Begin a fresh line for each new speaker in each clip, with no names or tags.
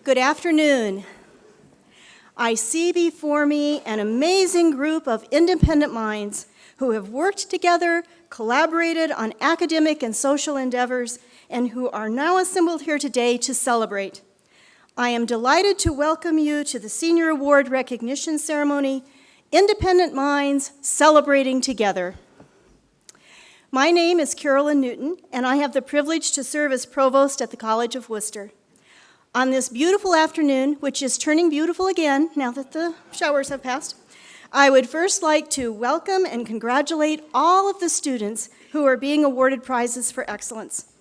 Good afternoon. I see before me an amazing group of independent minds who have worked together, collaborated on academic and social endeavors, and who are now assembled here today to celebrate. I am delighted to welcome you to the Senior Award Recognition Ceremony, Independent Minds Celebrating Together. My name is Carolyn Newton, and I have the privilege to serve as Provost at the College of Wooster. On this beautiful afternoon, which is turning beautiful again now that the showers have passed, I would first like to welcome and congratulate all of the students who are being awarded prizes for excellence.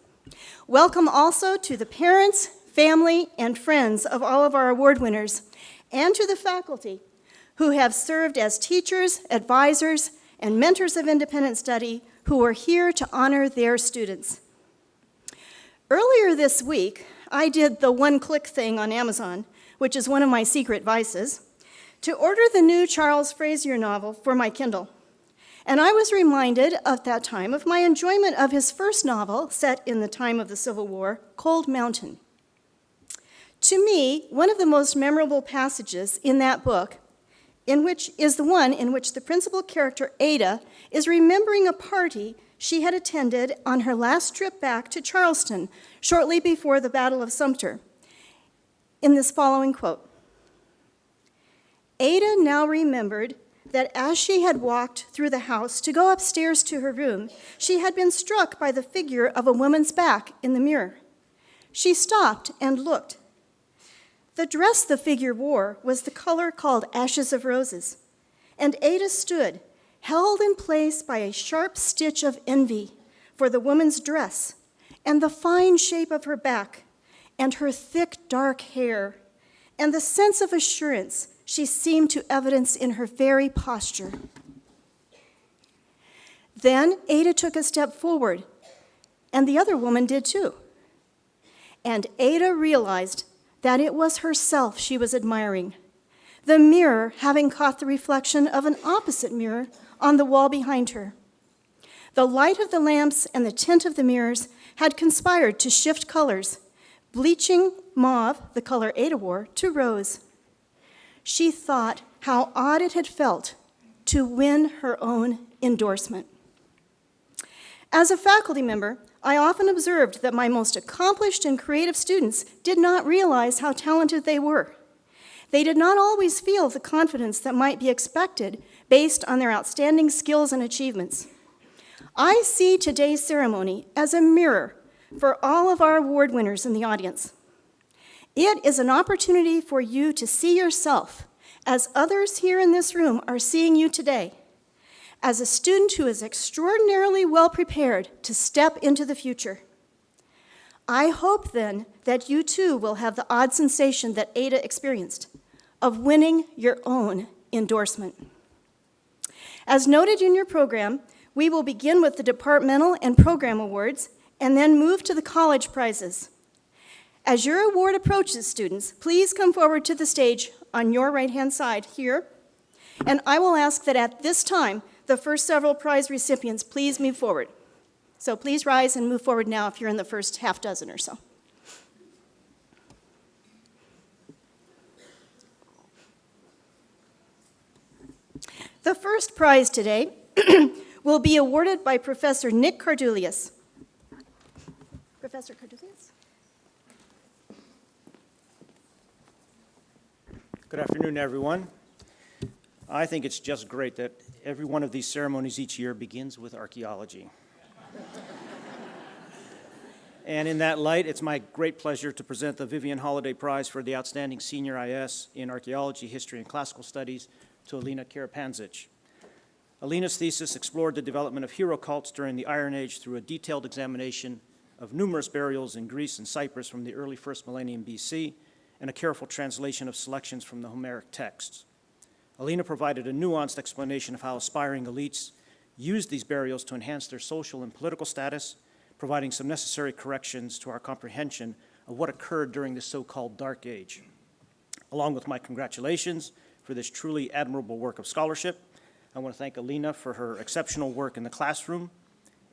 Welcome also to the parents, family, and friends of all of our award winners, and to the faculty who have served as teachers, advisors, and mentors of independent study who are here to honor their students. Earlier this week, I did the one-click thing on Amazon, which is one of my secret vices, to order the new Charles Frazier novel for my Kindle. And I was reminded at that time of my enjoyment of his first novel, set in the time of the Civil War, Cold Mountain. To me, one of the most memorable passages in that book is the one in which the principal character, Ada, is remembering a party she had attended on her last trip back to Charleston shortly before the Battle of Sumter, in this following quote. Ada now remembered that as she had walked through the house to go upstairs to her room, she had been struck by the figure of a woman's back in the mirror. She stopped and looked. The dress the figure wore was the color called ashes of roses, and Ada stood, held in place by a sharp stitch of envy for the woman's dress and the fine shape of her back and her thick dark hair and the sense of assurance she seemed to evidence in her very posture. Then Ada took a step forward, and the other woman did too. And Ada realized that it was herself she was admiring, the mirror having caught the reflection of an opposite mirror on the wall behind her. The light of the lamps and the tint of the mirrors had conspired to shift colors, bleaching mauve, the color Ada wore, to rose. She thought how odd it had felt to win her own endorsement. As a faculty member, I often observed that my most accomplished and creative students did not realize how talented they were. They did not always feel the confidence that might be expected based on their outstanding skills and achievements. I see today's ceremony as a mirror for all of our award winners in the audience. It is an opportunity for you to see yourself as others here in this room are seeing you today, as a student who is extraordinarily well prepared to step into the future. I hope then that you too will have the odd sensation that Ada experienced of winning your own endorsement. As noted in your program, we will begin with the departmental and program awards and then move to the college prizes. As your award approaches, students, please come forward to the stage on your right-hand side here, and I will ask that at this time, the first several prize recipients please move forward. So please rise and move forward now if you're in the first half dozen or so. The first prize today will be awarded by Professor Nick Cardulius. Professor Cardulius?
Good afternoon, everyone. I think it's just great that every one of these ceremonies each year begins with archaeology. And in that light, it's my great pleasure to present the Vivian Holiday Prize for the Outstanding Senior IS in Archaeology, History, and Classical Studies to Alina Karapanzic. Alina's thesis explored the development of hero cults during the Iron Age through a detailed examination of numerous burials in Greece and Cyprus from the early first millennium BC, and a careful translation of selections from the Homeric texts. Alina provided a nuanced explanation of how aspiring elites used these burials to enhance their social and political status, providing some necessary corrections to our comprehension of what occurred during this so-called Dark Age. Along with my congratulations for this truly admirable work of scholarship, I want to thank Alina for her exceptional work in the classroom,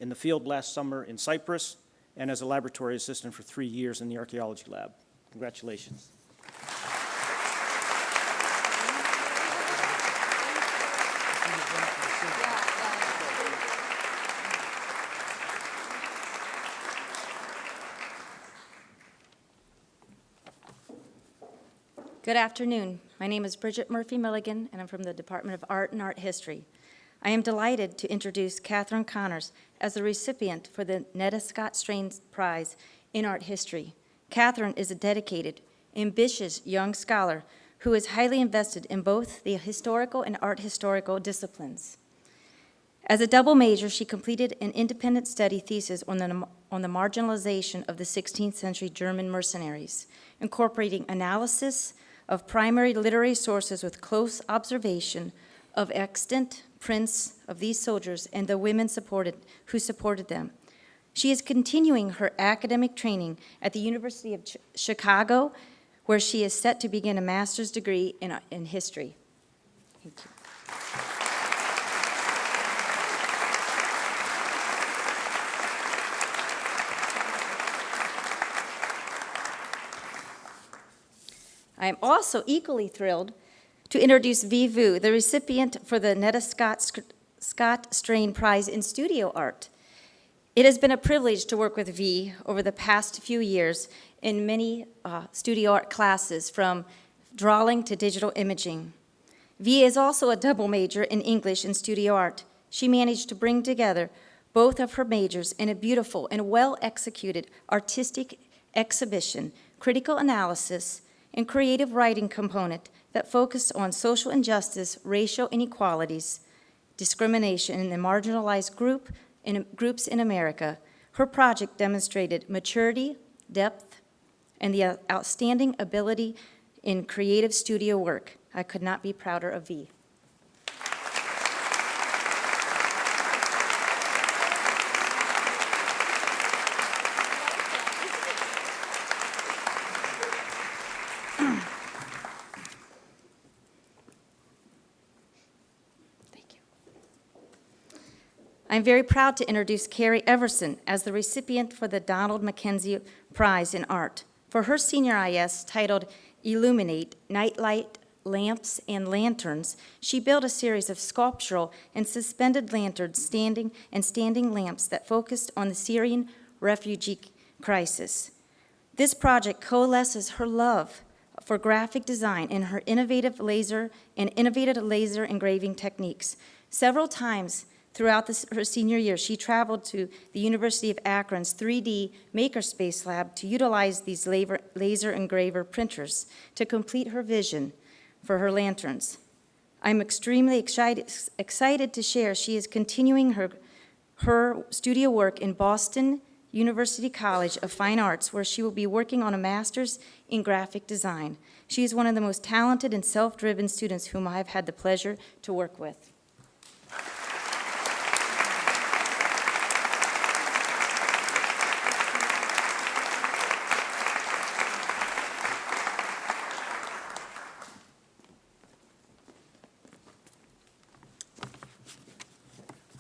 in the field last summer in Cyprus, and as a laboratory assistant for 3 years in the archaeology lab. Congratulations.
Good afternoon. My name is Bridget Murphy Milligan, and I'm from the Department of Art and Art History. I am delighted to introduce Catherine Connors as the recipient for the Netta Scott Strain Prize in Art History. Catherine is a dedicated, ambitious young scholar who is highly invested in both the historical and art historical disciplines. As a double major, she completed an independent study thesis on the marginalization of the 16th century German mercenaries, incorporating analysis of primary literary sources with close observation of extant prints of these soldiers and the women who supported them. She is continuing her academic training at the University of Chicago, where she is set to begin a master's degree in history. Thank you. I am also equally thrilled to introduce Vi Vu, the recipient for the Netta Scott Strain Prize in Studio Art. It has been a privilege to work with Vi over the past few years in many studio art classes, from drawing to digital imaging. Vi is also a double major in English and studio art. She managed to bring together both of her majors in a beautiful and well-executed artistic exhibition, critical analysis, and creative writing component that focused on social injustice, racial inequalities, discrimination in the marginalized groups in America. Her project demonstrated maturity, depth, and the outstanding ability in creative studio work. I could not be prouder of Vi. I'm very proud to introduce Carrie Everson as the recipient for the Donald Mackenzie Prize in Art. For her senior IS titled Illuminate, Nightlight, Lamps, and Lanterns, she built a series of sculptural and suspended lanterns, standing lamps that focused on the Syrian refugee crisis. This project coalesces her love for graphic design and her innovative laser engraving techniques. Several times throughout her senior year, she traveled to the University of Akron's 3D Makerspace lab to utilize these laser engraver printers to complete her vision for her lanterns. I'm extremely excited to share she is continuing her studio work in Boston University College of Fine Arts, where she will be working on a master's in graphic design. She is one of the most talented and self-driven students whom I have had the pleasure to work with.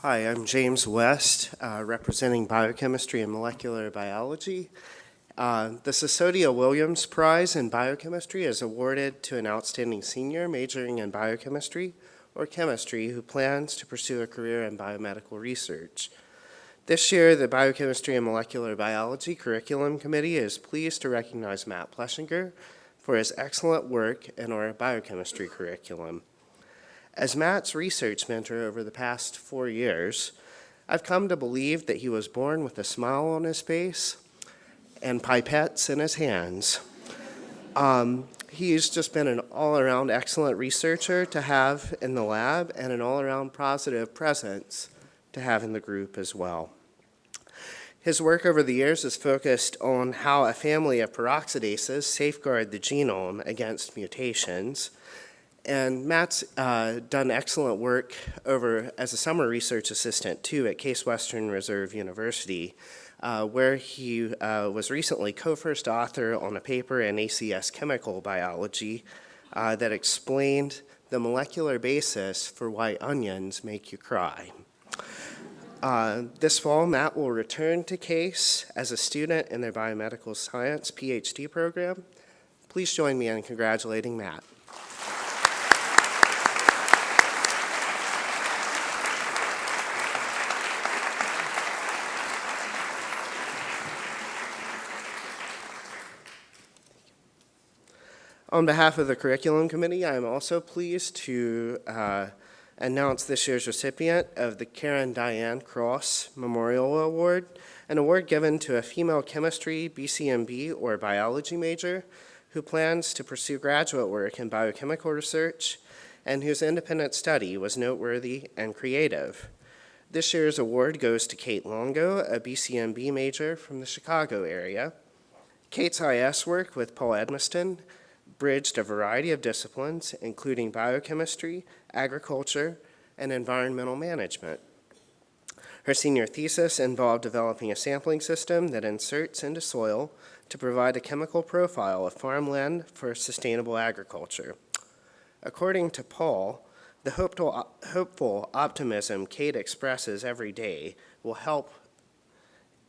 Hi, I'm James West, representing biochemistry and molecular biology. The Sesodia Williams Prize in Biochemistry is awarded to an outstanding senior majoring in biochemistry or chemistry who plans to pursue a career in biomedical research. This year, the Biochemistry and Molecular Biology Curriculum Committee is pleased to recognize Matt Pleshinger for his excellent work in our biochemistry curriculum. As Matt's research mentor over the past 4 years, I've come to believe that he was born with a smile on his face and pipettes in his hands. He's just been an all-around excellent researcher to have in the lab and an all-around positive presence to have in the group as well. His work over the years has focused on how a family of peroxidases safeguard the genome against mutations. And Matt's done excellent work as a summer research assistant, too, at Case Western Reserve University, where he was recently co-first author on a paper in ACS Chemical Biology that explained the molecular basis for why onions make you cry. This fall, Matt will return to Case as a student in their biomedical science PhD program. Please join me in congratulating Matt. On behalf of the Curriculum Committee, I am also pleased to announce this year's recipient of the Karen Diane Cross Memorial Award, an award given to a female chemistry, BCMB, or biology major who plans to pursue graduate work in biochemical research and whose independent study was noteworthy and creative. This year's award goes to Kate Longo, a BCMB major from the Chicago area. Kate's IS work with Paul Edmiston bridged a variety of disciplines, including biochemistry, agriculture, and environmental management. Her senior thesis involved developing a sampling system that inserts into soil to provide a chemical profile of farmland for sustainable agriculture. According to Paul, the hopeful optimism Kate expresses every day will help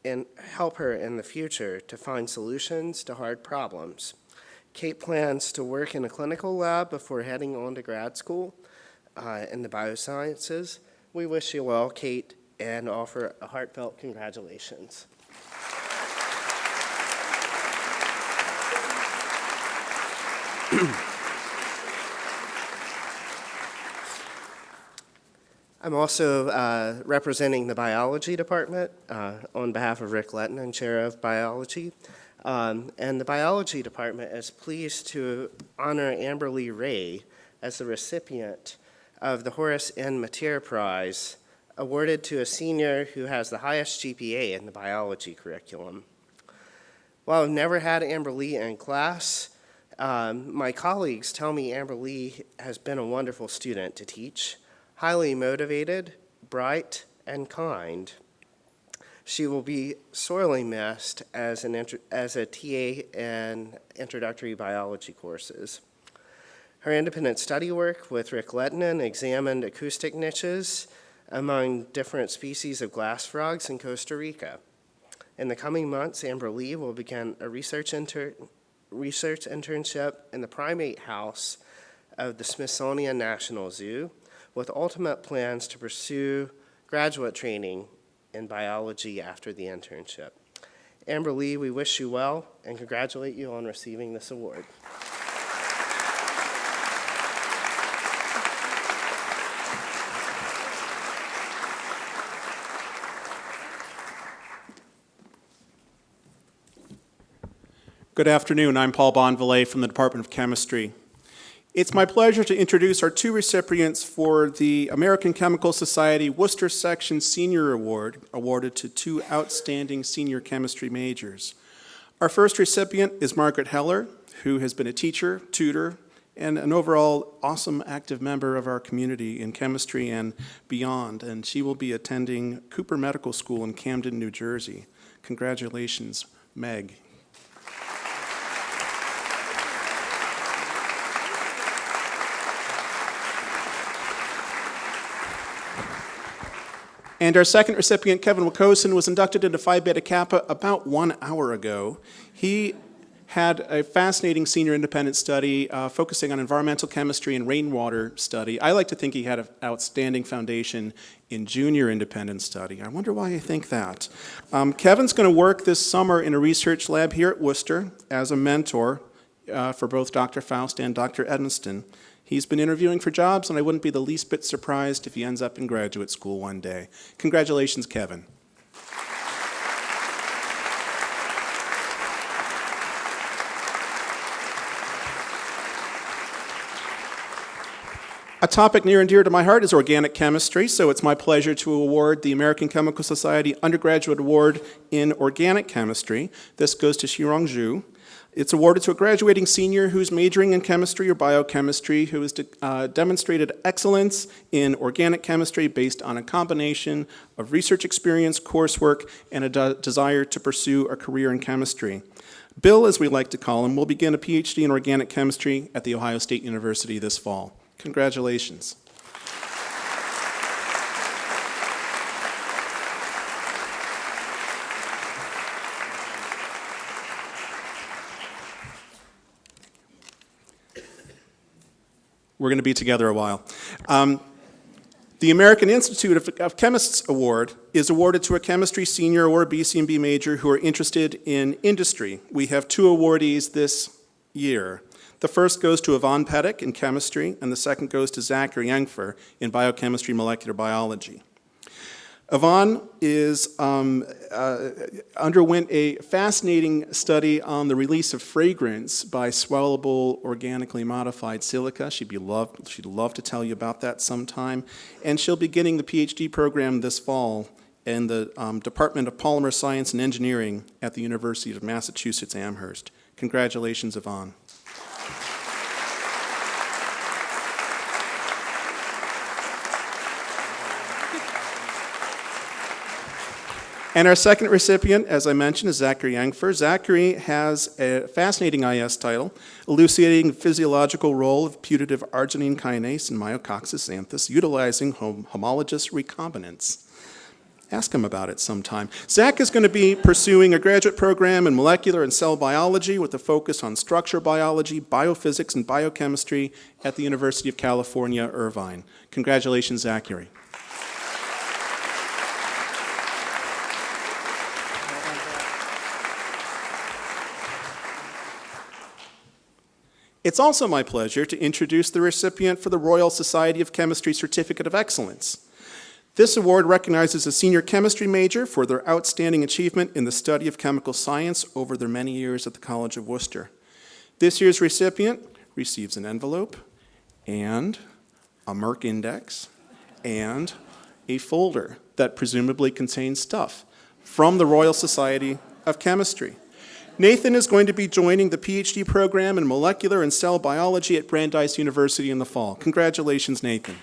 her in the future to find solutions to hard problems. Kate plans to work in a clinical lab before heading on to grad school in the biosciences. We wish you well, Kate, and offer a heartfelt congratulations. I'm also representing the biology department on behalf of Rick Lettinen, Chair of Biology. And the biology department is pleased to honor Amberly Ray as the recipient of the Horace N. Mateer Prize, awarded to a senior who has the highest GPA in the biology curriculum. While I've never had Amberly in class, my colleagues tell me Amberly has been a wonderful student to teach, highly motivated, bright, and kind. She will be sorely missed as a TA in introductory biology courses. Her independent study work with Rick Lettinen examined acoustic niches among different species of glass frogs in Costa Rica. In the coming months, Amberly will begin a research internship in the primate house of the Smithsonian National Zoo, with ultimate plans to pursue graduate training in biology after the internship. Amberly, we wish you well and congratulate you on receiving this award.
Good afternoon. I'm Paul Bonvalet from the Department of Chemistry. It's my pleasure to introduce our two recipients for the American Chemical Society Wooster Section Senior Award, awarded to two outstanding senior chemistry majors. Our first recipient is Margaret Heller, who has been a teacher, tutor, and an overall awesome active member of our community in chemistry and beyond, and she will be attending Cooper Medical School in Camden, New Jersey. Congratulations, Meg. And our second recipient, Kevin Wackosen, was inducted into Phi Beta Kappa about 1 hour ago. He had a fascinating senior independent study focusing on environmental chemistry and rainwater study. I like to think he had an outstanding foundation in junior independent study. I wonder why I think that. Kevin's going to work this summer in a research lab here at Wooster as a mentor for both Dr. Faust and Dr. Edmiston. He's been interviewing for jobs, and I wouldn't be the least bit surprised if he ends up in graduate school one day. Congratulations, Kevin. A topic near and dear to my heart is organic chemistry, so it's my pleasure to award the American Chemical Society Undergraduate Award in Organic Chemistry. This goes to Shirong Zhu. It's awarded to a graduating senior who's majoring in chemistry or biochemistry, who has demonstrated excellence in organic chemistry based on a combination of research experience, coursework, and a desire to pursue a career in chemistry. Bill, as we like to call him, will begin a PhD in organic chemistry at The Ohio State University this fall. Congratulations. We're going to be together a while. The American Institute of Chemists Award is awarded to a chemistry senior or a BC&B major who are interested in industry. We have two awardees this year. The first goes to Yvonne Pettick in chemistry, and the second goes to Zachary Engfer in biochemistry molecular biology. Yvonne underwent a fascinating study on the release of fragrance by swallowable organically modified silica. She'd love to tell you about that sometime. And she'll be getting the PhD program this fall in the Department of Polymer Science and Engineering at the University of Massachusetts Amherst. Congratulations, Yvonne. And our second recipient, as I mentioned, is Zachary Engfer. Zachary has a fascinating IS title, elucidating the physiological role of putative arginine kinase in Myococcus xanthus, utilizing homologous recombinants. Ask him about it sometime. Zach is going to be pursuing a graduate program in molecular and cell biology with a focus on structure biology, biophysics, and biochemistry at the University of California, Irvine. Congratulations, Zachary. It's also my pleasure to introduce the recipient for the Royal Society of Chemistry Certificate of Excellence. This award recognizes a senior chemistry major for their outstanding achievement in the study of chemical science over their many years at the College of Wooster. This year's recipient receives an envelope and a Merck index and a folder that presumably contains stuff from the Royal Society of Chemistry. Nathan is going to be joining the PhD program in molecular and cell biology at Brandeis University in the fall. Congratulations, Nathan.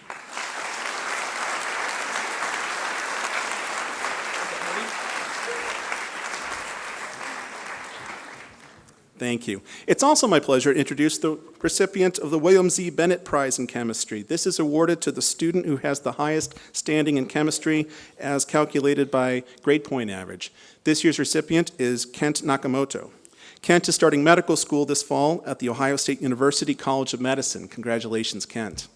Thank you. It's also my pleasure to introduce the recipient of the William Z. Bennett Prize in Chemistry. This is awarded to the student who has the highest standing in chemistry as calculated by grade point average. This year's recipient is Kent Nakamoto. Kent is starting medical school this fall at The Ohio State University College of Medicine. Congratulations, Kent.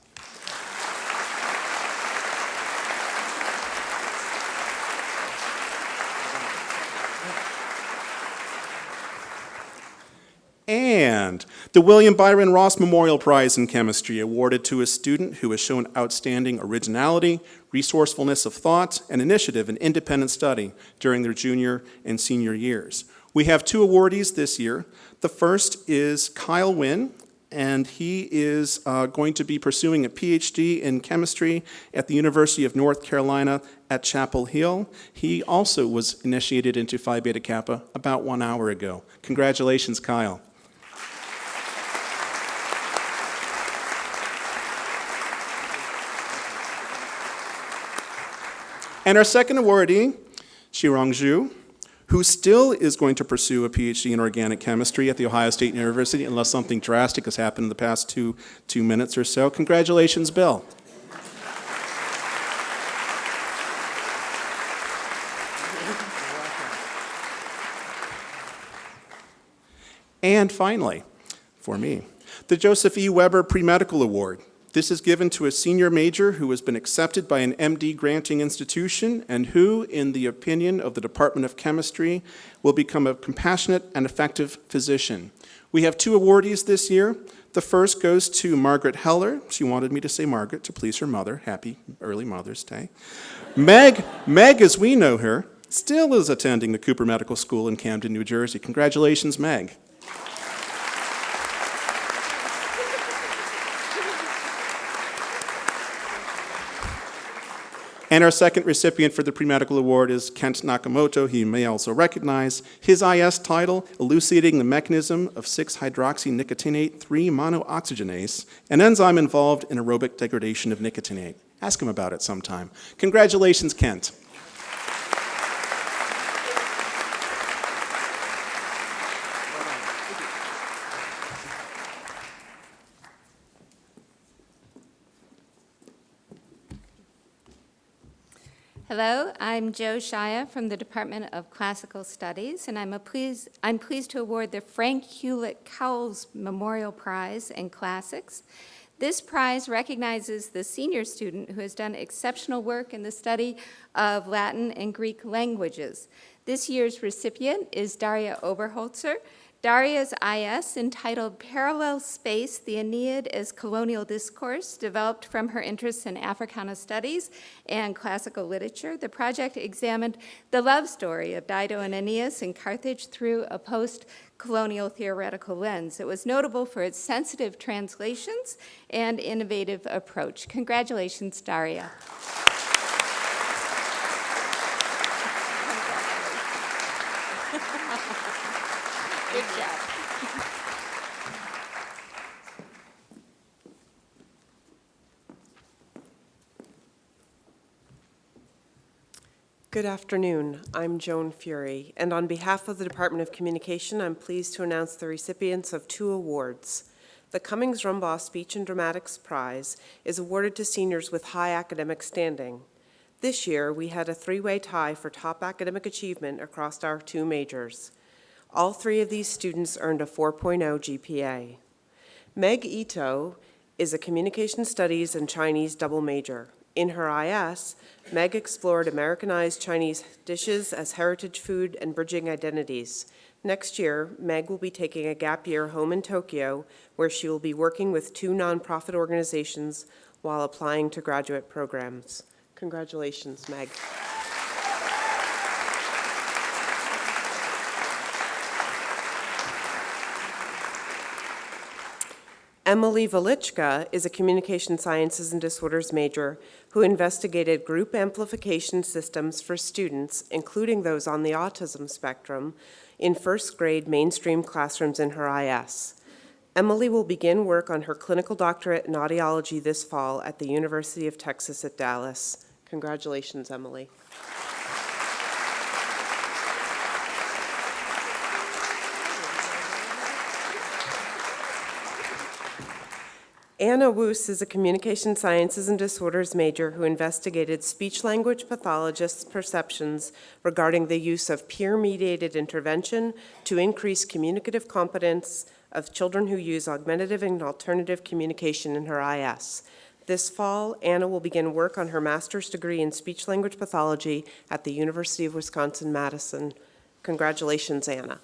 And the William Byron Ross Memorial Prize in Chemistry, awarded to a student who has shown outstanding originality, resourcefulness of thought, and initiative in independent study during their junior and senior years. We have two awardees this year. The first is Kyle Wynn, and he is going to be pursuing a PhD in chemistry at the University of North Carolina at Chapel Hill. He also was initiated into Phi Beta Kappa about 1 hour ago. Congratulations, Kyle. And our second awardee, Shirong Zhu, who still is going to pursue a PhD in organic chemistry at The Ohio State University, unless something drastic has happened in the past two minutes or so. Congratulations, Bill. And finally, for me, the Joseph E. Weber Pre-Medical Award. This is given to a senior major who has been accepted by an MD granting institution and who, in the opinion of the Department of Chemistry, will become a compassionate and effective physician. We have two awardees this year. The first goes to Margaret Heller. She wanted me to say Margaret to please her mother. Happy early Mother's Day. Meg, as we know her, still is attending the Cooper Medical School in Camden, New Jersey. Congratulations, Meg. And our second recipient for the Pre-Medical Award is Kent Nakamoto, who you may also recognize. His IS title, Elucidating the Mechanism of 6-hydroxynicotinate 3-monooxygenase, an enzyme involved in aerobic degradation of nicotinate. Ask him about it sometime. Congratulations, Kent.
Hello, I'm Jo Shia from the Department of Classical Studies, and I'm pleased to award the Frank Hewlett Cowles Memorial Prize in Classics. This prize recognizes the senior student who has done exceptional work in the study of Latin and Greek languages. This year's recipient is Daria Oberholzer. Daria's IS, entitled Parallel Space, the Aeneid as Colonial Discourse, developed from her interests in Africana studies and classical literature. The project examined the love story of Dido and Aeneas in Carthage through a post-colonial theoretical lens. It was notable for its sensitive translations and innovative approach. Congratulations, Daria. Good job.
Good afternoon. I'm Joan Fury, and on behalf of the Department of Communication, I'm pleased to announce the recipients of 2 awards. The Cummings-Rumbaugh Speech and Dramatics Prize is awarded to seniors with high academic standing. This year, we had a 3-way tie for top academic achievement across our 2 majors. All 3 of these students earned a 4.0 GPA. Meg Ito is a Communication Studies and Chinese double major. In her IS, Meg explored Americanized Chinese dishes as heritage food and bridging identities. Next year, Meg will be taking a gap year home in Tokyo, where she will be working with 2 nonprofit organizations while applying to graduate programs. Congratulations, Meg. Emily Velichka is a Communication Sciences and Disorders major who investigated group amplification systems for students, including those on the autism spectrum, in first grade mainstream classrooms in her IS. Emily will begin work on her clinical doctorate in audiology this fall at the University of Texas at Dallas. Congratulations, Emily. Anna Woos is a Communication Sciences and Disorders major who investigated speech-language pathologists' perceptions regarding the use of peer-mediated intervention to increase communicative competence of children who use augmentative and alternative communication in her IS. This fall, Anna will begin work on her master's degree in speech-language pathology at the University of Wisconsin-Madison. Congratulations, Anna.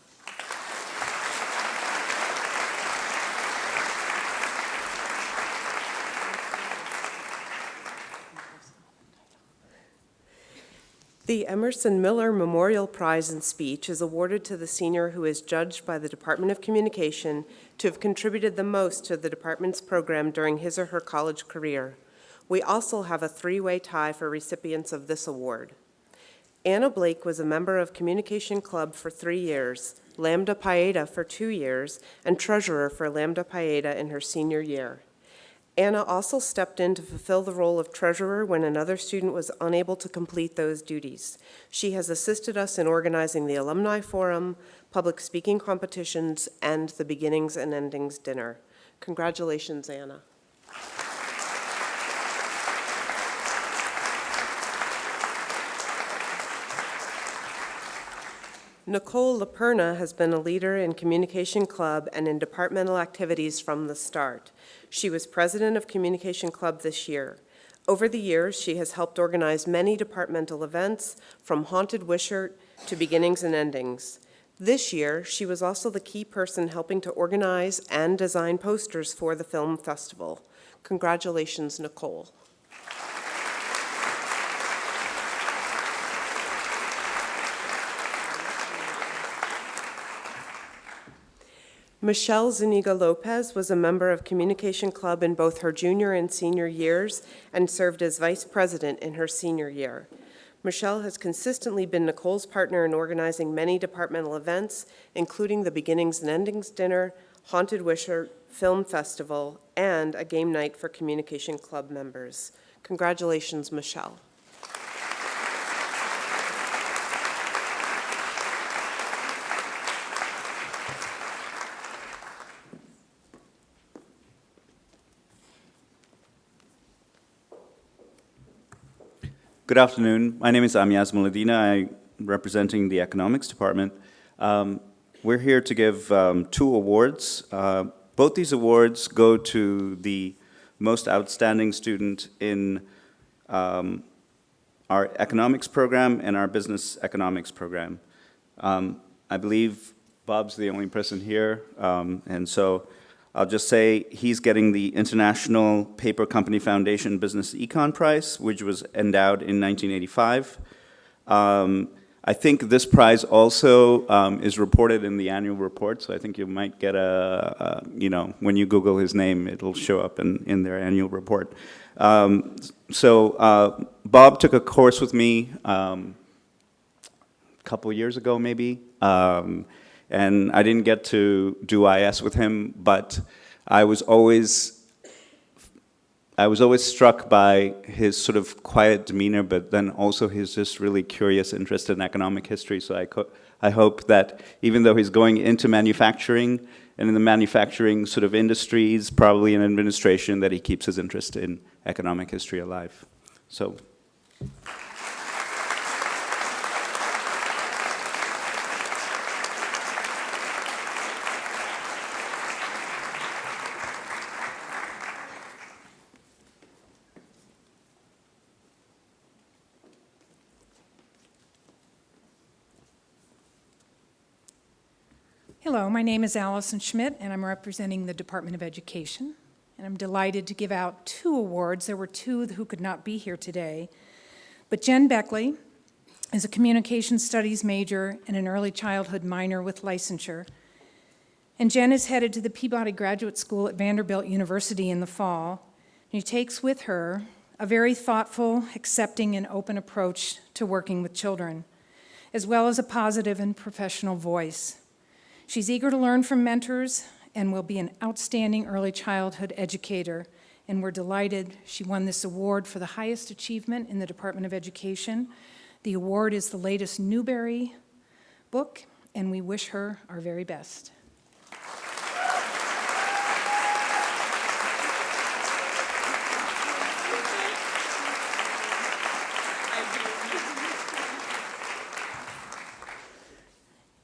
The Emerson Miller Memorial Prize in Speech is awarded to the senior who is judged by the Department of Communication to have contributed the most to the department's program during his or her college career. We also have a 3-way tie for recipients of this award. Anna Blake was a member of Communication Club for 3 years, Lambda Pi Eta for 2 years, and treasurer for Lambda Pi Eta in her senior year. Anna also stepped in to fulfill the role of treasurer when another student was unable to complete those duties. She has assisted us in organizing the Alumni Forum, public speaking competitions, and the Beginnings and Endings Dinner. Congratulations, Anna. Nicole LaPerna has been a leader in Communication Club and in departmental activities from the start. She was president of Communication Club this year. Over the years, she has helped organize many departmental events, from Haunted Wishart to Beginnings and Endings. This year, she was also the key person helping to organize and design posters for the film festival. Congratulations, Nicole. Michelle Zuniga Lopez was a member of Communication Club in both her junior and senior years and served as vice president in her senior year. Michelle has consistently been Nicole's partner in organizing many departmental events, including the Beginnings and Endings Dinner, Haunted Wishart Film Festival, and a game night for Communication Club members. Congratulations, Michelle.
Good afternoon. My name is Amyaz Muladina. I'm representing the Economics Department. We're here to give 2 awards. Both these awards go to the most outstanding student in our economics program and our business economics program. I believe Bob's the only person here, and so I'll just say he's getting the International Paper Company Foundation Business Econ Prize, which was endowed in 1985. I think this prize also is reported in the annual report, so I think you might get when you Google his name, it'll show up in their annual report. So Bob took a course with me a couple years ago, maybe, and I didn't get to do IS with him, but I was always struck by his sort of quiet demeanor, but then also his just really curious interest in economic history. So I hope that even though he's going into manufacturing, and in the manufacturing sort of industries, probably in administration, that he keeps his interest in economic history alive. So.
Hello, my name is Allison Schmidt, and I'm representing the Department of Education. And I'm delighted to give out 2 awards. There were 2 who could not be here today. But Jen Beckley is a communication studies major and an early childhood minor with licensure. And Jen is headed to the Peabody Graduate School at Vanderbilt University in the fall. And she takes with her a very thoughtful, accepting, and open approach to working with children, as well as a positive and professional voice. She's eager to learn from mentors and will be an outstanding early childhood educator, and we're delighted she won this award for the highest achievement in the Department of Education. The award is the latest Newbery book, and we wish her our very best.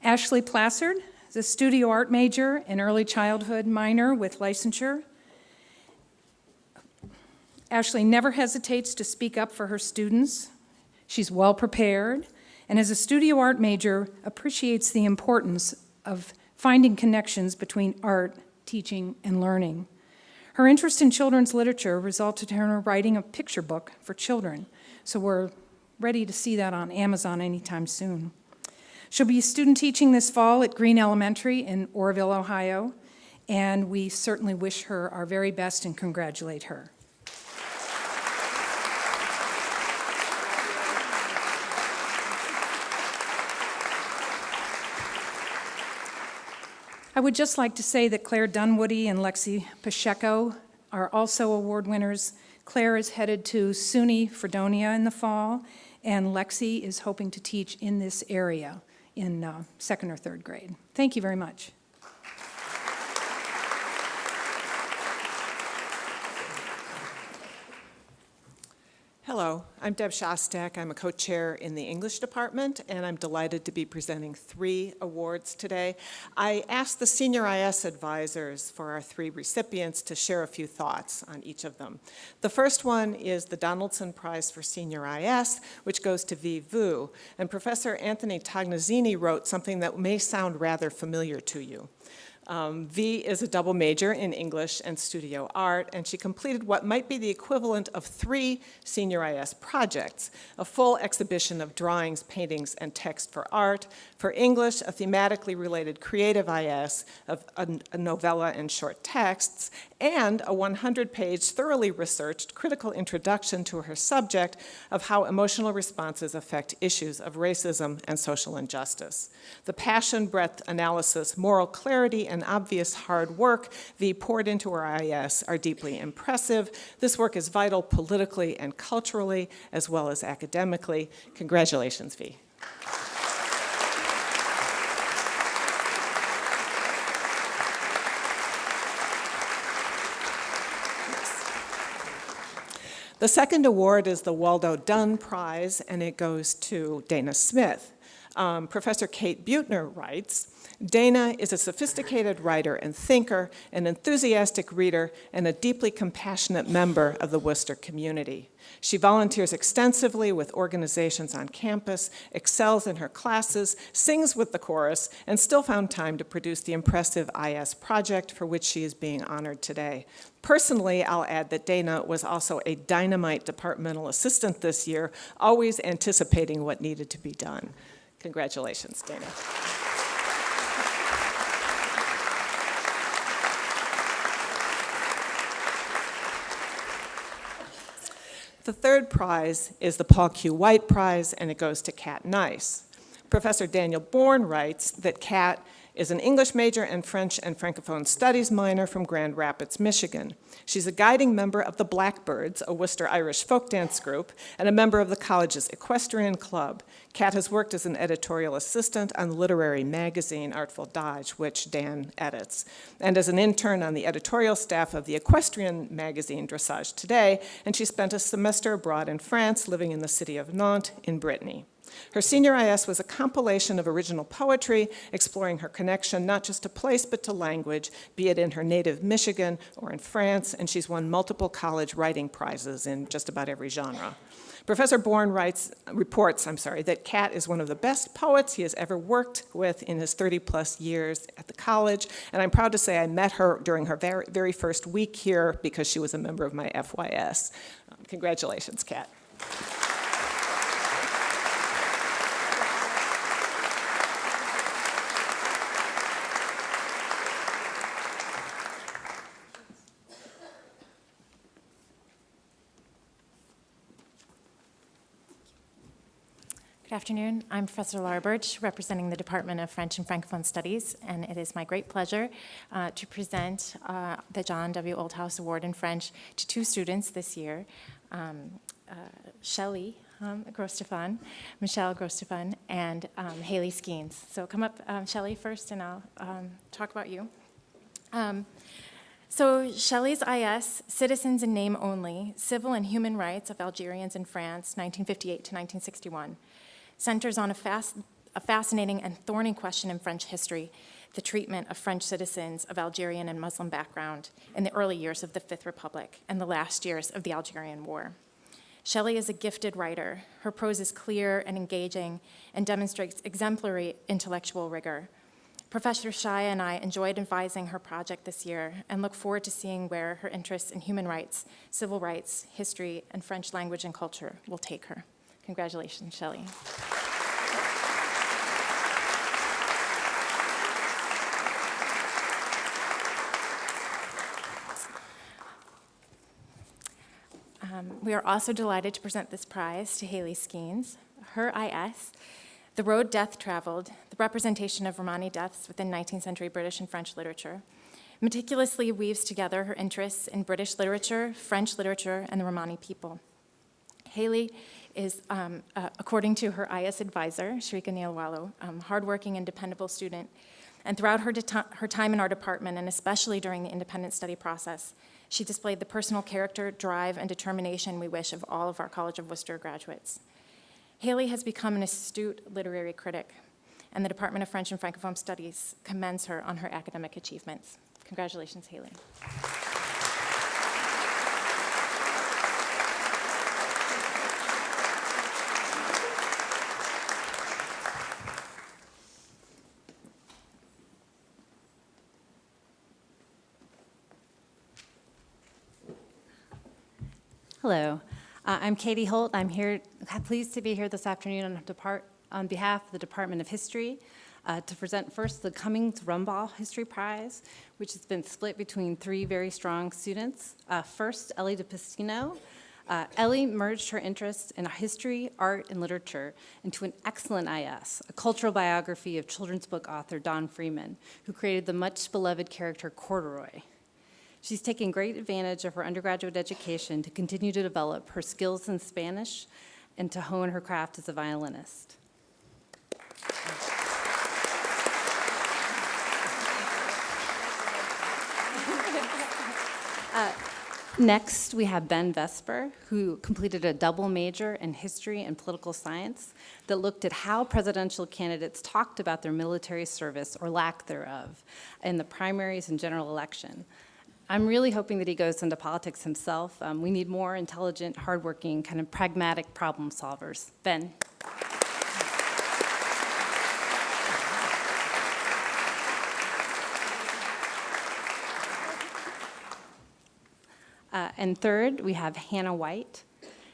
Ashley Plassard is a studio art major and early childhood minor with licensure. Ashley never hesitates to speak up for her students. She's well prepared, and as a studio art major, appreciates the importance of finding connections between art, teaching, and learning. Her interest in children's literature resulted in her writing a picture book for children, so we're ready to see that on Amazon anytime soon. She'll be student teaching this fall at Green Elementary in Oroville, Ohio, and we certainly wish her our very best and congratulate her. I would just like to say that Claire Dunwoody and Lexi Pacheco are also award winners. Claire is headed to SUNY Fredonia in the fall, and Lexi is hoping to teach in this area in 2nd or 3rd grade. Thank you very much.
Hello, I'm Deb Shostak. I'm a co-chair in the English department, and I'm delighted to be presenting 3 awards today. I asked the senior IS advisors for our 3 recipients to share a few thoughts on each of them. The first one is the Donaldson Prize for Senior IS, which goes to V. Vu, and Professor Anthony Tognazzini wrote something that may sound rather familiar to you. V is a double major in English and studio art, and she completed what might be the equivalent of 3 senior IS projects: a full exhibition of drawings, paintings, and text for art; for English, a thematically related creative IS of a novella and short texts; and a 100-page, thoroughly researched critical introduction to her subject of how emotional responses affect issues of racism and social injustice. The passion, breadth, analysis, moral clarity, and obvious hard work V poured into her IS are deeply impressive. This work is vital politically and culturally, as well as academically. Congratulations, V. The second award is the Waldo Dunn Prize, and it goes to Dana Smith. Professor Kate Buettner writes, Dana is a sophisticated writer and thinker, an enthusiastic reader, and a deeply compassionate member of the Wooster community. She volunteers extensively with organizations on campus, excels in her classes, sings with the chorus, and still found time to produce the impressive IS project for which she is being honored today. Personally, I'll add that Dana was also a dynamite departmental assistant this year, always anticipating what needed to be done. Congratulations, Dana. The third prize is the Paul Q. White Prize, and it goes to Kat Nice. Professor Daniel Bourne writes that Kat is an English major and French and Francophone Studies minor from Grand Rapids, Michigan. She's a guiding member of the Blackbirds, a Worcester Irish folk dance group, and a member of the college's equestrian club. Kat has worked as an editorial assistant on the literary magazine Artful Dodge, which Dan edits, and as an intern on the editorial staff of the equestrian magazine Dressage Today, and she spent a semester abroad in France, living in the city of Nantes in Brittany. Her senior IS was a compilation of original poetry, exploring her connection not just to place but to language, be it in her native Michigan or in France, and she's won multiple college writing prizes in just about every genre. Professor Bourne reports that Kat is one of the best poets he has ever worked with in his 30-plus years at the college, and I'm proud to say I met her during her very first week here because she was a member of my FYS. Congratulations, Kat.
Good afternoon. I'm Professor Laura Birch, representing the Department of French and Francophone Studies, and it is my great pleasure to present the John W. Oldhouse Award in French to two students this year, Shelley Grosstefan, Michelle Grosstefan, and Haley Skeens. So come up, Shelley, first, and I'll talk about you. So Shelley's IS, Citizens in Name Only, Civil and Human Rights of Algerians in France, 1958 to 1961, centers on a fascinating and thorny question in French history, the treatment of French citizens of Algerian and Muslim background in the early years of the Fifth Republic and the last years of the Algerian War. Shelley is a gifted writer. Her prose is clear and engaging and demonstrates exemplary intellectual rigor. Professor Shaya and I enjoyed advising her project this year and look forward to seeing where her interests in human rights, civil rights, history, and French language and culture will take her. Congratulations, Shelley. We are also delighted to present this prize to Haley Skeens. Her IS, The Road Death Traveled, the representation of Romani deaths within 19th century British and French literature, meticulously weaves together her interests in British literature, French literature, and the Romani people. Haley is, according to her IS advisor, Shrika Neilwalo, hardworking and dependable student, and throughout her time in our department, and especially during the independent study process, she displayed the personal character, drive, and determination we wish of all of our College of Wooster graduates. Haley has become an astute literary critic, and the Department of French and Francophone Studies commends her on her academic achievements. Congratulations, Haley.
Hello, I'm Katie Holt. I'm pleased to be here this afternoon on behalf of the Department of History to present first the Cummings-Rumbaugh History Prize, which has been split between three very strong students. First, Ellie DePistino. Ellie merged her interests in history, art, and literature into an excellent IS, a cultural biography of children's book author Don Freeman, who created the much-beloved character Corduroy. She's taken great advantage of her undergraduate education to continue to develop her skills in Spanish and to hone her craft as a violinist. Next, we have Ben Vesper, who completed a double major in history and political science that looked at how presidential candidates talked about their military service or lack thereof in the primaries and general election. I'm really hoping that he goes into politics himself. We need more intelligent, hardworking, kind of pragmatic problem solvers. Ben. And third, we have Hannah White.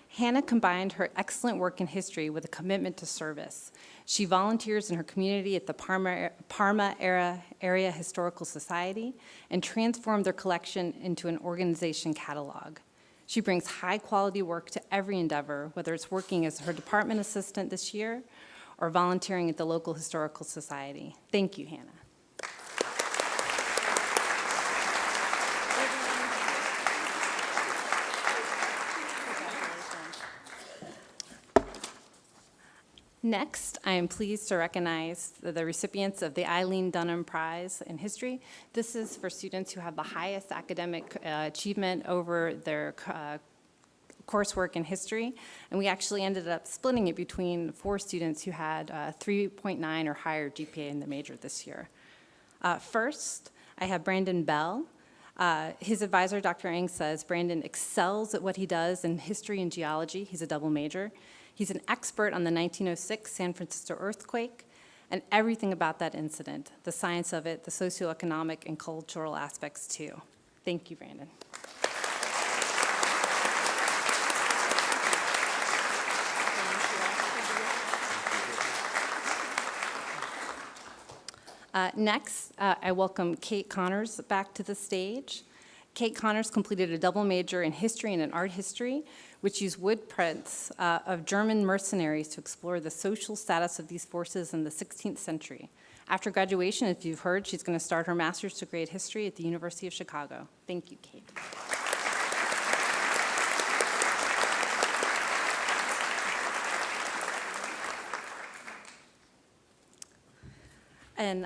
Hannah combined her excellent work in history with a commitment to service. She volunteers in her community at the Parma Area Historical Society and transformed their collection into an organization catalog. She brings high-quality work to every endeavor, whether it's working as her department assistant this year or volunteering at the local historical society. Thank you, Hannah. Next, I am pleased to recognize the recipients of the Eileen Dunham Prize in History. This is for students who have the highest academic achievement over their coursework in history, and we actually ended up splitting it between 4 students who had 3.9 or higher GPA in the major this year. First, I have Brandon Bell. His advisor, Dr. Eng, says Brandon excels at what he does in history and geology. He's a double major. He's an expert on the 1906 San Francisco earthquake and everything about that incident, the science of it, the socioeconomic and cultural aspects too. Thank you, Brandon. Next, I welcome Kate Connors back to the stage. Kate Connors completed a double major in history and in art history, which used wood prints of German mercenaries to explore the social status of these forces in the 16th century. After graduation, as you've heard, she's going to start her master's degree in history at the University of Chicago. Thank you, Kate. And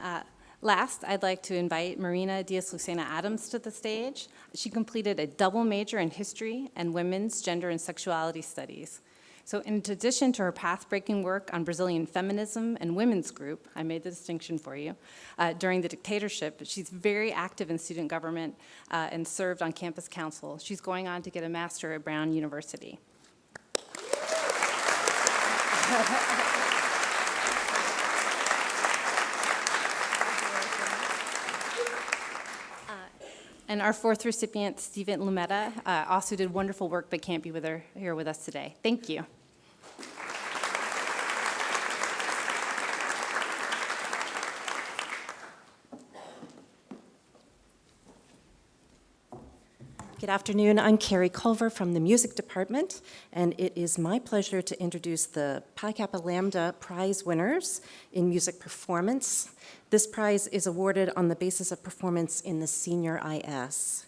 last, I'd like to invite Marina Diaz-Lucena Adams to the stage. She completed a double major in history and women's, gender, and sexuality studies. So in addition to her path-breaking work on Brazilian feminism and women's group, I made the distinction for you, during the dictatorship, she's very active in student government and served on campus council. She's going on to get a master at Brown University. And our 4th recipient, Stephen Lumetta, also did wonderful work but can't be here with us today. Thank you.
Good afternoon. I'm Carrie Culver from the Music Department, and it is my pleasure to introduce the Pi Kappa Lambda Prize winners in music performance. This prize is awarded on the basis of performance in the Senior IS.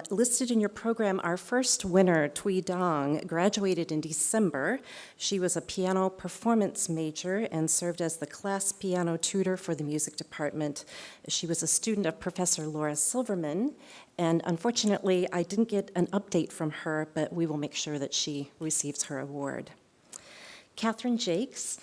Listed in your program, our first winner, Thuy Dong, graduated in December. She was a piano performance major and served as the class piano tutor for the music department. She was a student of Professor Laura Silverman, and unfortunately, I didn't get an update from her, but we will make sure that she receives her award. Catherine Jakes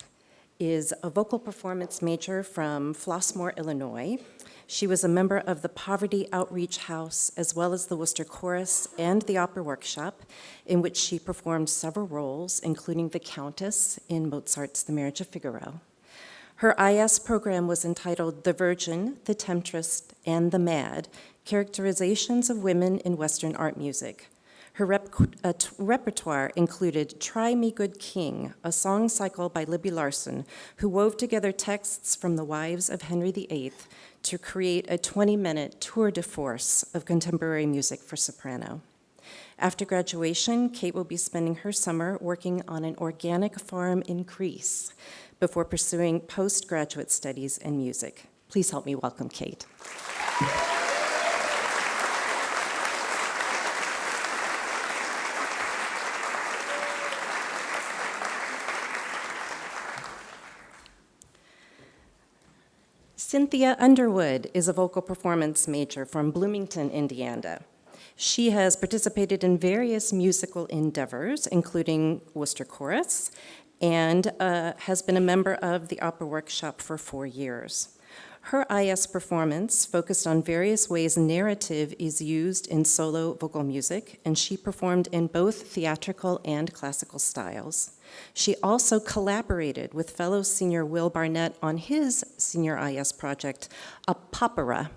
is a vocal performance major from Flossmoor, Illinois. She was a member of the Poverty Outreach House, as well as the Wooster Chorus and the Opera Workshop, in which she performed several roles, including the Countess in Mozart's The Marriage of Figaro. Her IS program was entitled The Virgin, the Temptress, and the Mad, Characterizations of Women in Western Art Music. Her repertoire included Try Me Good King, a song cycle by Libby Larsen, who wove together texts from the wives of Henry VIII to create a 20-minute tour de force of contemporary music for soprano. After graduation, Kate will be spending her summer working on an organic farm in Greece before pursuing postgraduate studies in music. Please help me welcome Kate. Cynthia Underwood is a vocal performance major from Bloomington, Indiana. She has participated in various musical endeavors, including Wooster Chorus, and has been a member of the Opera Workshop for 4 years. Her IS performance focused on various ways narrative is used in solo vocal music, and she performed in both theatrical and classical styles. She also collaborated with fellow senior Will Barnett on his senior IS project, a popera,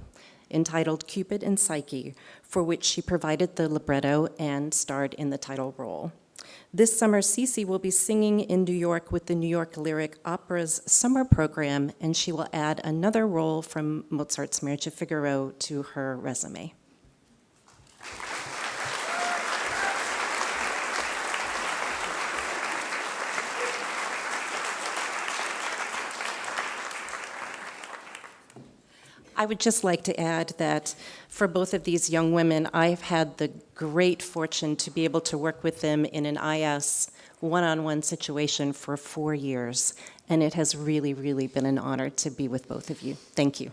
entitled Cupid and Psyche, for which she provided the libretto and starred in the title role. This summer, Cece will be singing in New York with the New York Lyric Opera's summer program, and she will add another role from Mozart's Marriage of Figaro to her resume. I would just like to add that for both of these young women, I've had the great fortune to be able to work with them in an IS one-on-one situation for 4 years, and it has really, really been an honor to be with both of you. Thank you.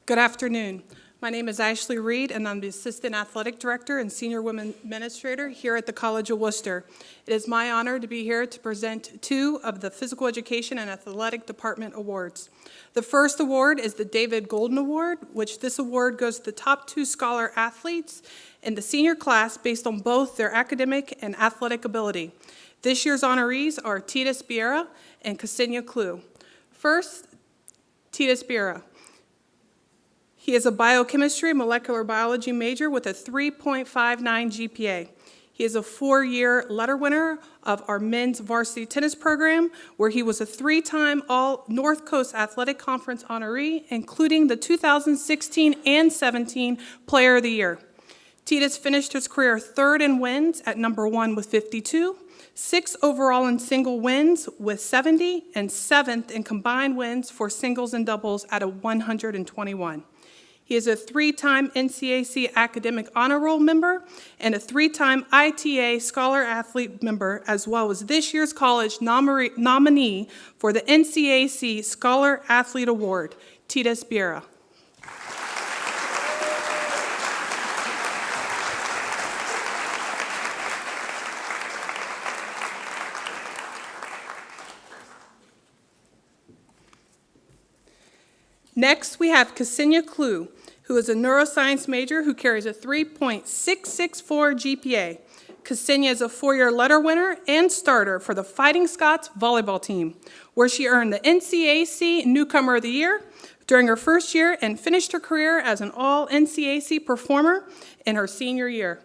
Good afternoon. My name is Ashley Reed, and I'm the Assistant Athletic Director and Senior Women Administrator here at the College of Wooster. It is my honor to be here to present 2 of the Physical Education and Athletic Department awards. The first award is the David Golden Award, which this award goes to the top 2 scholar athletes in the senior class based on both their academic and athletic ability. This year's honorees are Titus Biera and Ksenia Klue. First, Titus Biera. He is a biochemistry and molecular biology major with a 3.59 GPA. He is a 4-year letter winner of our men's varsity tennis program, where he was a 3-time All North Coast Athletic Conference honoree, including the 2016 and 17 Player of the Year. Titus finished his career 3rd in wins at number 1 with 52, 6th overall in single wins with 70, and 7th in combined wins for singles and doubles at a 121. He is a 3-time NCAC Academic Honor Roll member and a 3-time ITA Scholar Athlete member, as well as this year's college nominee for the NCAC Scholar Athlete Award, Titus Biera. Next, we have Ksenia Klue, who is a neuroscience major who carries a 3.664 GPA. Ksenia is a 4-year letter winner and starter for the Fighting Scots volleyball team, where she earned the NCAC Newcomer of the Year during her first year and finished her career as an all-NCAC performer in her senior year.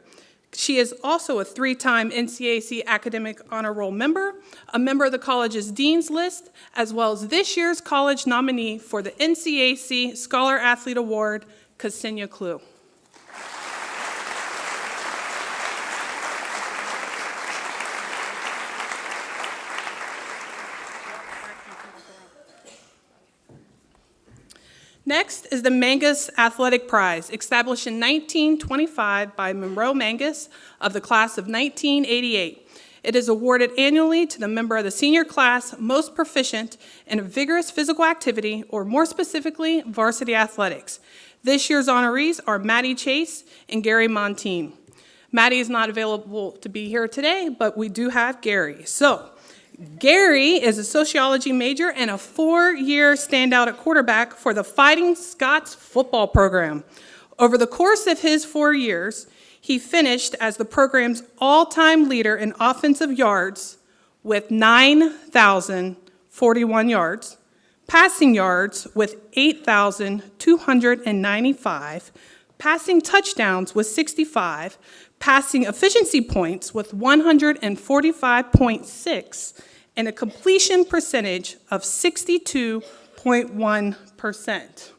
She is also a 3-time NCAC Academic Honor Roll member, a member of the college's Dean's List, as well as this year's college nominee for the NCAC Scholar Athlete Award, Ksenia Klue. Next is the Mangus Athletic Prize, established in 1925 by Monroe Mangus of the class of 1988. It is awarded annually to the member of the senior class most proficient in a vigorous physical activity, or more specifically, varsity athletics. This year's honorees are Maddie Chase and Gary Montine. Maddie is not available to be here today, but we do have Gary. So, Gary is a sociology major and a 4-year standout at quarterback for the Fighting Scots football program. Over the course of his 4 years, he finished as the program's all-time leader in offensive yards with 9,041 yards, passing yards with 8,295, passing touchdowns with 65, passing efficiency points with 145.6, and a completion percentage of 62.1%.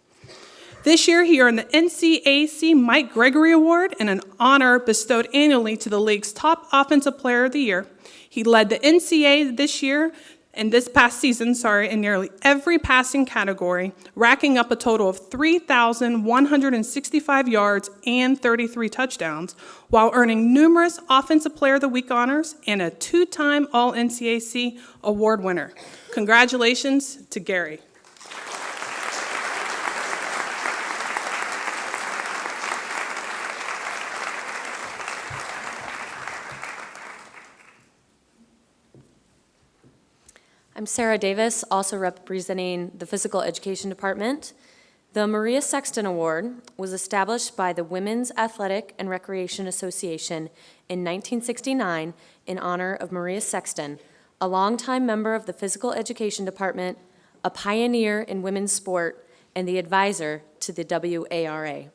This year, he earned the NCAC Mike Gregory Award and an honor bestowed annually to the league's top offensive player of the year. He led the NCAA this year in this past season, in nearly every passing category, racking up a total of 3,165 yards and 33 touchdowns, while earning numerous Offensive Player of the Week honors and a 2-time All-NCAC award winner. Congratulations to Gary.
I'm Sarah Davis, also representing the Physical Education Department. The Maria Sexton Award was established by the Women's Athletic and Recreation Association in 1969 in honor of Maria Sexton, a longtime member of the Physical Education Department, a pioneer in women's sport, and the advisor to the WARA.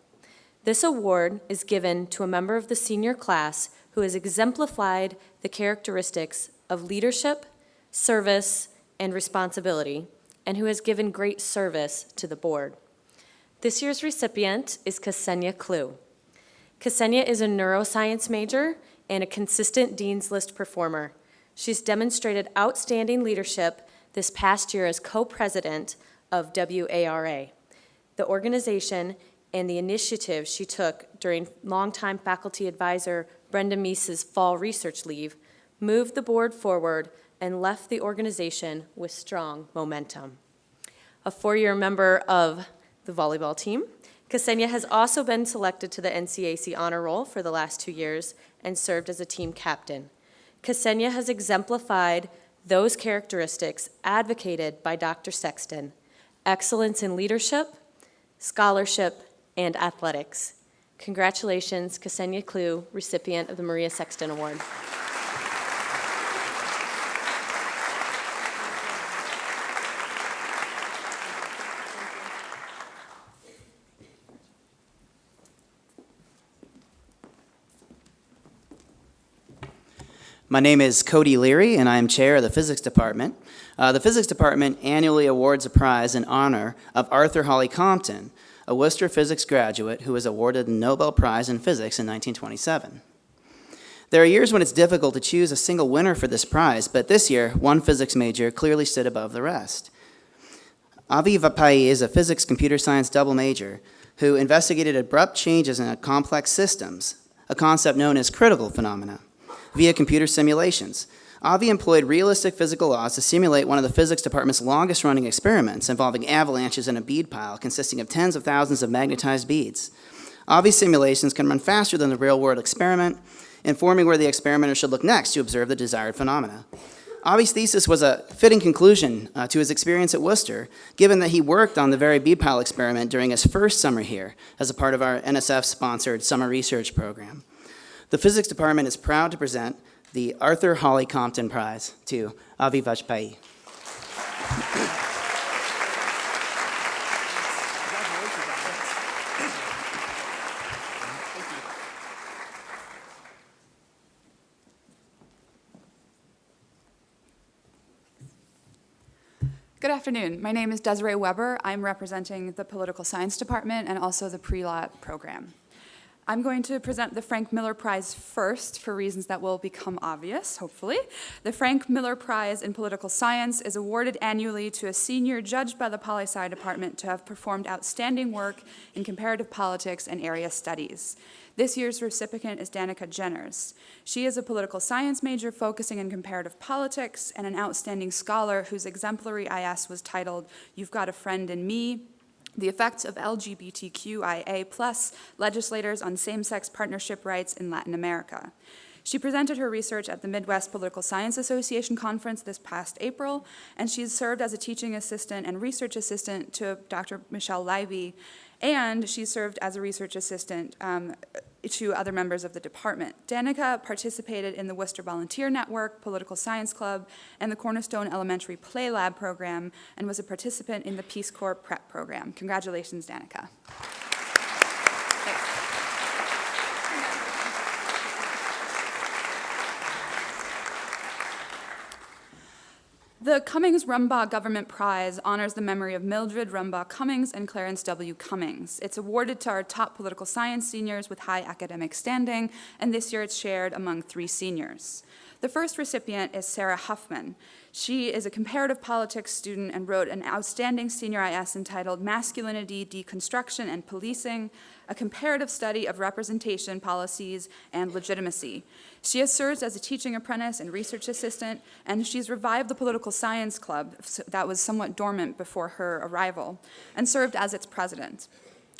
This award is given to a member of the senior class who has exemplified the characteristics of leadership, service, and responsibility, and who has given great service to the board. This year's recipient is Ksenia Klew. Ksenia is a neuroscience major and a consistent Dean's List performer. She's demonstrated outstanding leadership this past year as co-president of WARA. The organization and the initiative she took during longtime faculty advisor Brenda Meese's fall research leave moved the board forward and left the organization with strong momentum. A 4-year member of the volleyball team, Ksenia has also been selected to the NCAC honor roll for the last 2 years and served as a team captain. Ksenia has exemplified those characteristics advocated by Dr. Sexton: excellence in leadership, scholarship, and athletics. Congratulations, Ksenia Klew, recipient of the Maria Sexton Award.
My name is Cody Leary, and I am chair of the physics department. The physics department annually awards a prize in honor of Arthur Holly Compton, a Wooster physics graduate who was awarded the Nobel Prize in Physics in 1927. There are years when it's difficult to choose a single winner for this prize, but this year, one physics major clearly stood above the rest. Avi Vapai is a physics computer science double major who investigated abrupt changes in complex systems, a concept known as critical phenomena, via computer simulations. Avi employed realistic physical laws to simulate one of the physics department's longest-running experiments involving avalanches in a bead pile consisting of tens of thousands of magnetized beads. Avi's simulations can run faster than the real-world experiment, informing where the experimenter should look next to observe the desired phenomena. Avi's thesis was a fitting conclusion to his experience at Wooster, given that he worked on the very bead pile experiment during his first summer here as a part of our NSF-sponsored summer research program. The physics department is proud to present the Arthur Holly Compton Prize to Avi Vajpayee.
Good afternoon. My name is Desiree Weber. I'm representing the Political Science Department and also the pre-law program. I'm going to present the Frank Miller Prize first for reasons that will become obvious, hopefully. The Frank Miller Prize in Political Science is awarded annually to a senior judged by the Poli-Sci Department to have performed outstanding work in comparative politics and area studies. This year's recipient is Danica Jenners. She is a political science major focusing in comparative politics and an outstanding scholar whose exemplary IS was titled, "You've Got a Friend in Me: The Effects of LGBTQIA+ Legislators on Same-Sex Partnership Rights in Latin America." She presented her research at the Midwest Political Science Association conference this past April, and she's served as a teaching assistant and research assistant to Dr. Michelle Leiby, and she served as a research assistant to other members of the department. Danica participated in the Wooster Volunteer Network, Political Science Club, and the Cornerstone Elementary Play Lab program, and was a participant in the Peace Corps Prep program. Congratulations, Danica. The Cummings-Rumbaugh Government Prize honors the memory of Mildred Rumbaugh Cummings and Clarence W. Cummings. It's awarded to our top political science seniors with high academic standing, and this year it's shared among 3 seniors. The first recipient is Sarah Huffman. She is a comparative politics student and wrote an outstanding senior IS entitled Masculinity, Deconstruction, and Policing, a comparative study of representation, policies, and legitimacy. She has served as a teaching apprentice and research assistant, and she's revived the political science club that was somewhat dormant before her arrival, and served as its president.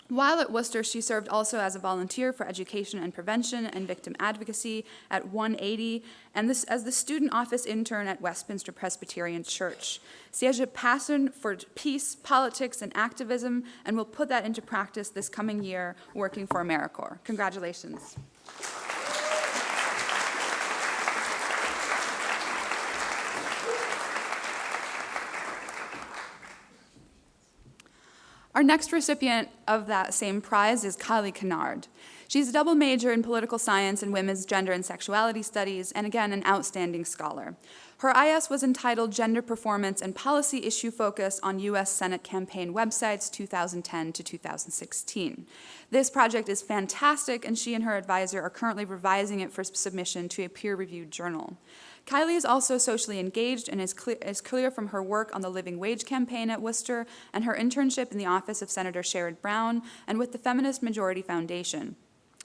While at Wooster, she served also as a volunteer for education and prevention and victim advocacy at 180, and as the student office intern at Westminster Presbyterian Church. She has a passion for peace, politics, and activism, and will put that into practice this coming year working for AmeriCorps. Congratulations. Our next recipient of that same prize is Kylie Kennard. She's a double major in political science and women's gender and sexuality studies, and again, an outstanding scholar. Her IS was entitled Gender Performance and Policy Issue Focus on U.S. Senate Campaign Websites 2010 to 2016. This project is fantastic, and she and her advisor are currently revising it for submission to a peer-reviewed journal. Kylie is also socially engaged and is clear from her work on the Living Wage campaign at Wooster and her internship in the office of Senator Sherrod Brown and with the Feminist Majority Foundation.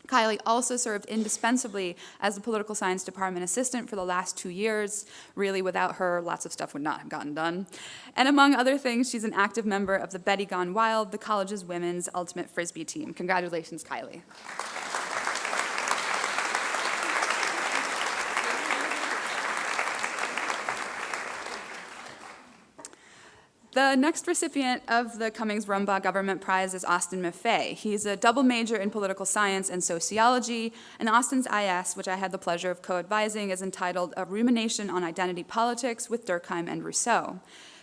Kylie also served indispensably as the political science department assistant for the last 2 years. Really, without her, lots of stuff would not have gotten done. And among other things, she's an active member of the Betty Gone Wild, the college's women's ultimate Frisbee team. Congratulations, Kylie. The next recipient of the Cummings-Rumbaugh Government Prize is Austin Maffei. He's a double major in political science and sociology, and Austin's IS, which I had the pleasure of co-advising, is entitled A Rumination on Identity Politics with Durkheim and Rousseau.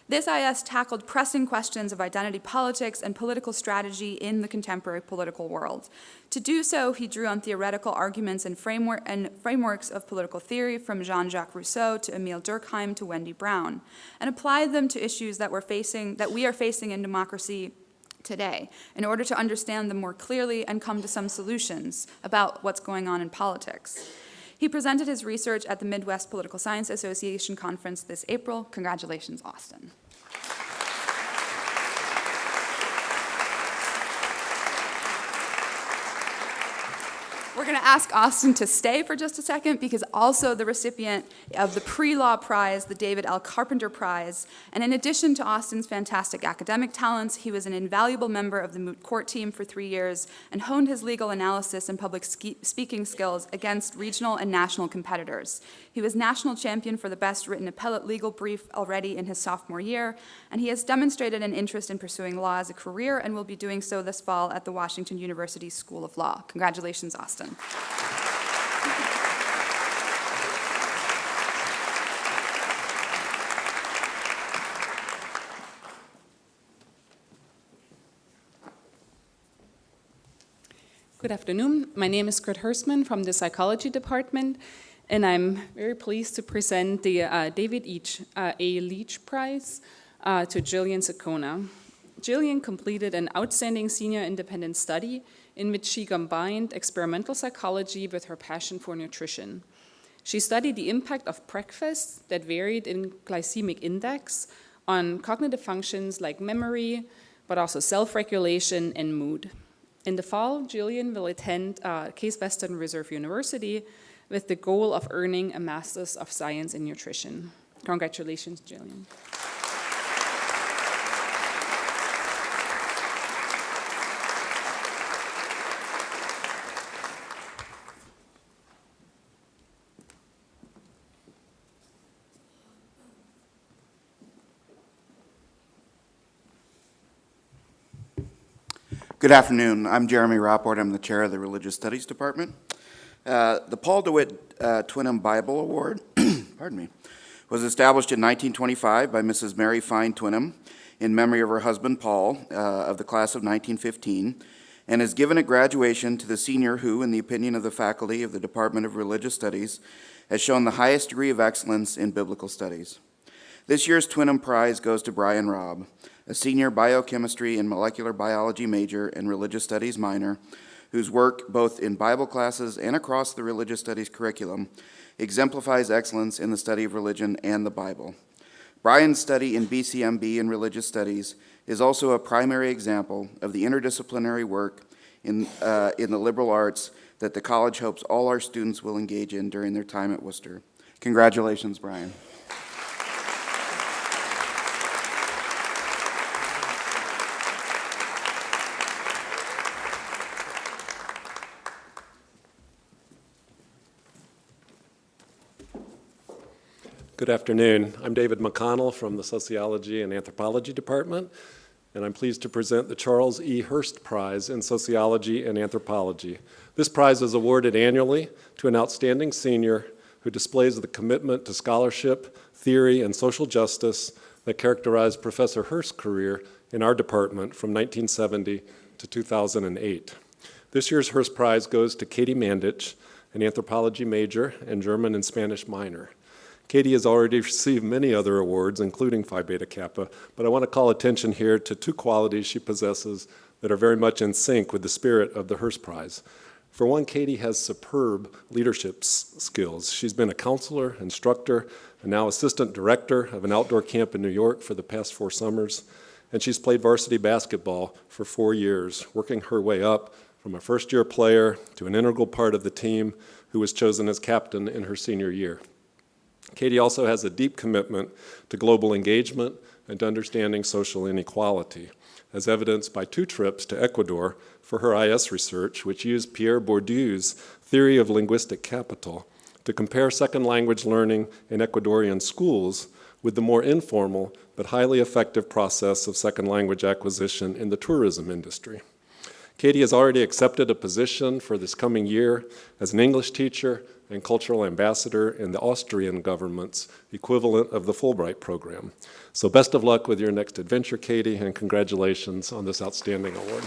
This IS tackled pressing questions of identity politics and political strategy in the contemporary political world. To do so, he drew on theoretical arguments and frameworks of political theory from Jean-Jacques Rousseau to Emile Durkheim to Wendy Brown, and applied them to issues that we are facing in democracy today in order to understand them more clearly and come to some solutions about what's going on in politics. He presented his research at the Midwest Political Science Association conference this April. Congratulations, Austin. We're going to ask Austin to stay for just a second because also the recipient of the Pre-Law Prize, the David L. Carpenter Prize, and in addition to Austin's fantastic academic talents, he was an invaluable member of the moot court team for 3 years and honed his legal analysis and public speaking skills against regional and national competitors. He was national champion for the best written appellate legal brief already in his sophomore year, and he has demonstrated an interest in pursuing law as a career and will be doing so this fall at the Washington University School of Law. Congratulations, Austin.
Good afternoon. My name is Kurt Hirschman from the Psychology Department, and I'm very pleased to present the David A. Leach Prize to Jillian Sakona. Jillian completed an outstanding senior independent study in which she combined experimental psychology with her passion for nutrition. She studied the impact of breakfast that varied in glycemic index on cognitive functions like memory, but also self-regulation and mood. In the fall, Jillian will attend Case Western Reserve University with the goal of earning a Master's of Science in Nutrition. Congratulations, Jillian.
Good afternoon. I'm Jeremy Rapport. I'm the chair of the Religious Studies Department. The Paul DeWitt Twinem Bible Award pardon me, was established in 1925 by Mrs. Mary Fine Twinem in memory of her husband Paul of the class of 1915 and is given at graduation to the senior who, in the opinion of the faculty of the Department of Religious Studies, has shown the highest degree of excellence in biblical studies. This year's Twinem Prize goes to Brian Robb, a senior biochemistry and molecular biology major and religious studies minor, whose work, both in Bible classes and across the religious studies curriculum, exemplifies excellence in the study of religion and the Bible. Brian's study in BCMB in religious studies is also a primary example of the interdisciplinary work in the liberal arts that the college hopes all our students will engage in during their time at Wooster. Congratulations, Brian.
Good afternoon. I'm David McConnell from the Sociology and Anthropology Department, and I'm pleased to present the Charles E. Hurst Prize in Sociology and Anthropology. This prize is awarded annually to an outstanding senior who displays the commitment to scholarship, theory, and social justice that characterized Professor Hurst's career in our department from 1970 to 2008. This year's Hurst Prize goes to Katie Mandich, an anthropology major and German and Spanish minor. Katie has already received many other awards, including Phi Beta Kappa, but I want to call attention here to two qualities she possesses that are very much in sync with the spirit of the Hurst Prize. For one, Katie has superb leadership skills. She's been a counselor, instructor, and now assistant director of an outdoor camp in New York for the past 4 summers, and she's played varsity basketball for 4 years, working her way up from a first-year player to an integral part of the team who was chosen as captain in her senior year. Katie also has a deep commitment to global engagement and to understanding social inequality, as evidenced by 2 trips to Ecuador for her IS research, which used Pierre Bourdieu's theory of linguistic capital to compare second language learning in Ecuadorian schools with the more informal but highly effective process of second language acquisition in the tourism industry. Katie has already accepted a position for this coming year as an English teacher and cultural ambassador in the Austrian government's equivalent of the Fulbright program. So best of luck with your next adventure, Katie, and congratulations on this outstanding award.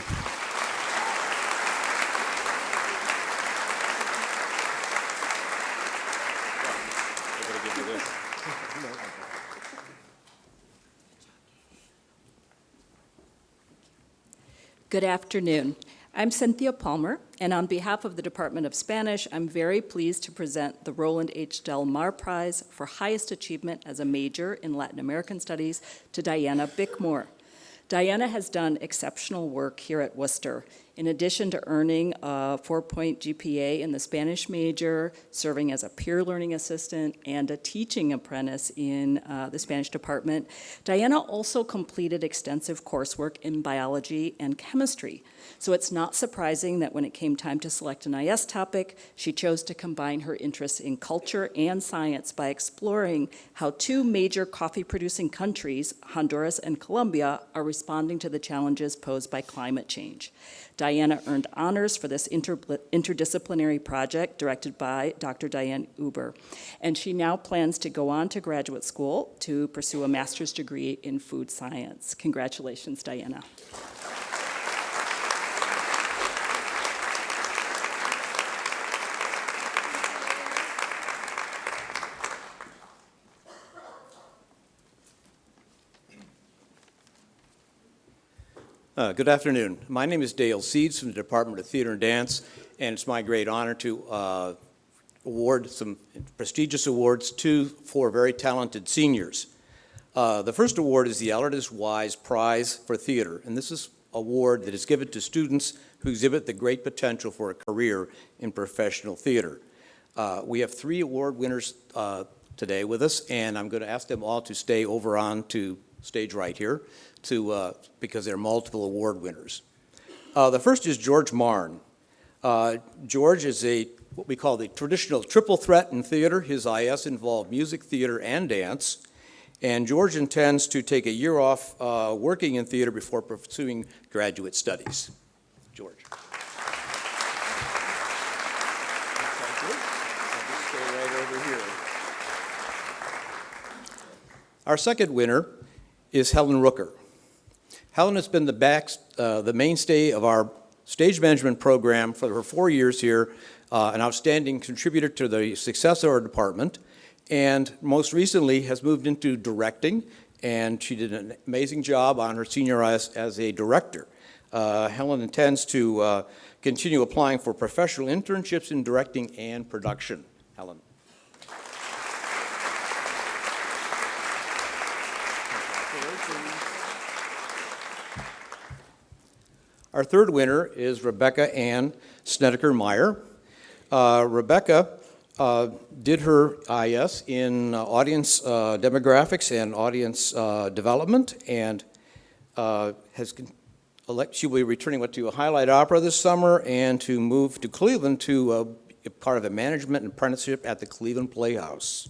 Good afternoon. I'm Cynthia Palmer, and on behalf of the Department of Spanish, I'm very pleased to present the Roland H. Del Mar Prize for Highest Achievement as a Major in Latin American Studies to Diana Bickmore. Diana has done exceptional work here at Wooster. In addition to earning a 4-point GPA in the Spanish major, serving as a peer learning assistant, and a teaching apprentice in the Spanish department, Diana also completed extensive coursework in biology and chemistry. So it's not surprising that when it came time to select an IS topic, she chose to combine her interests in culture and science by exploring how 2 major coffee-producing countries, Honduras and Colombia, are responding to the challenges posed by climate change. Diana earned honors for this interdisciplinary project directed by Dr. Diane Uber, and she now plans to go on to graduate school to pursue a master's degree in food science. Congratulations, Diana.
Good afternoon. My name is Dale Seeds from the Department of Theater and Dance, and it's my great honor to award some prestigious awards to 4 very talented seniors. The first award is the Allardyce Wise Prize for Theater, and this is an award that is given to students who exhibit the great potential for a career in professional theater. We have 3 award winners today with us, and I'm going to ask them all to stay over on to stage right here because they're multiple award winners. The first is George Marn. George is what we call the traditional triple threat in theater. His IS involved music, theater, and dance. And George intends to take a year off working in theater before pursuing graduate studies. George. Stay right over here. Our second winner is Helen Rooker. Helen has been the mainstay of our stage management program for her 4 years here, an outstanding contributor to the success of our department, and most recently has moved into directing, and she did an amazing job on her senior IS as a director. Helen intends to continue applying for professional internships in directing and production. Helen. Our third winner is Rebecca Ann Snedeker-Meyer. Rebecca did her IS in audience demographics and audience development, and she will be returning to a Highlight Opera this summer and to move to Cleveland to be part of a management and apprenticeship at the Cleveland Playhouse.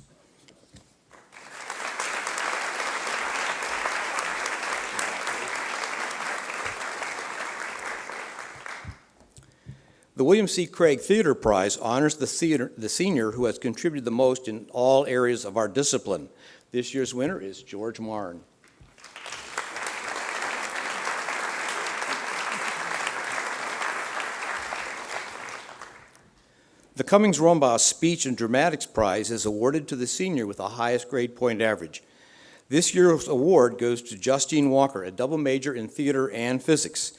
The William C. Craig Theater Prize honors the senior who has contributed the most in all areas of our discipline. This year's winner is George Marn. The Cummings-Rumbaugh Speech and Dramatics Prize is awarded to the senior with the highest grade point average. This year's award goes to Justine Walker, a double major in theater and physics.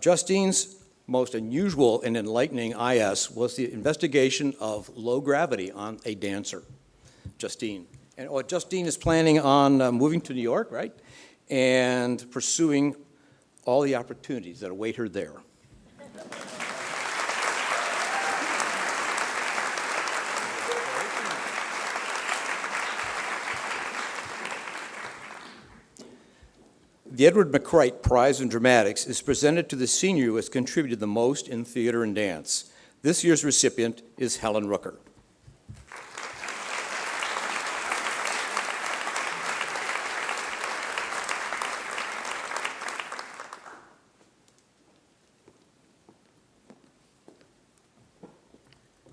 Justine's most unusual and enlightening IS was the investigation of low gravity on a dancer, Justine. And Justine is planning on moving to New York, right? And pursuing all the opportunities that await her there. The Edward McCreight Prize in Dramatics is presented to the senior who has contributed the most in theater and dance. This year's recipient is Helen Rooker.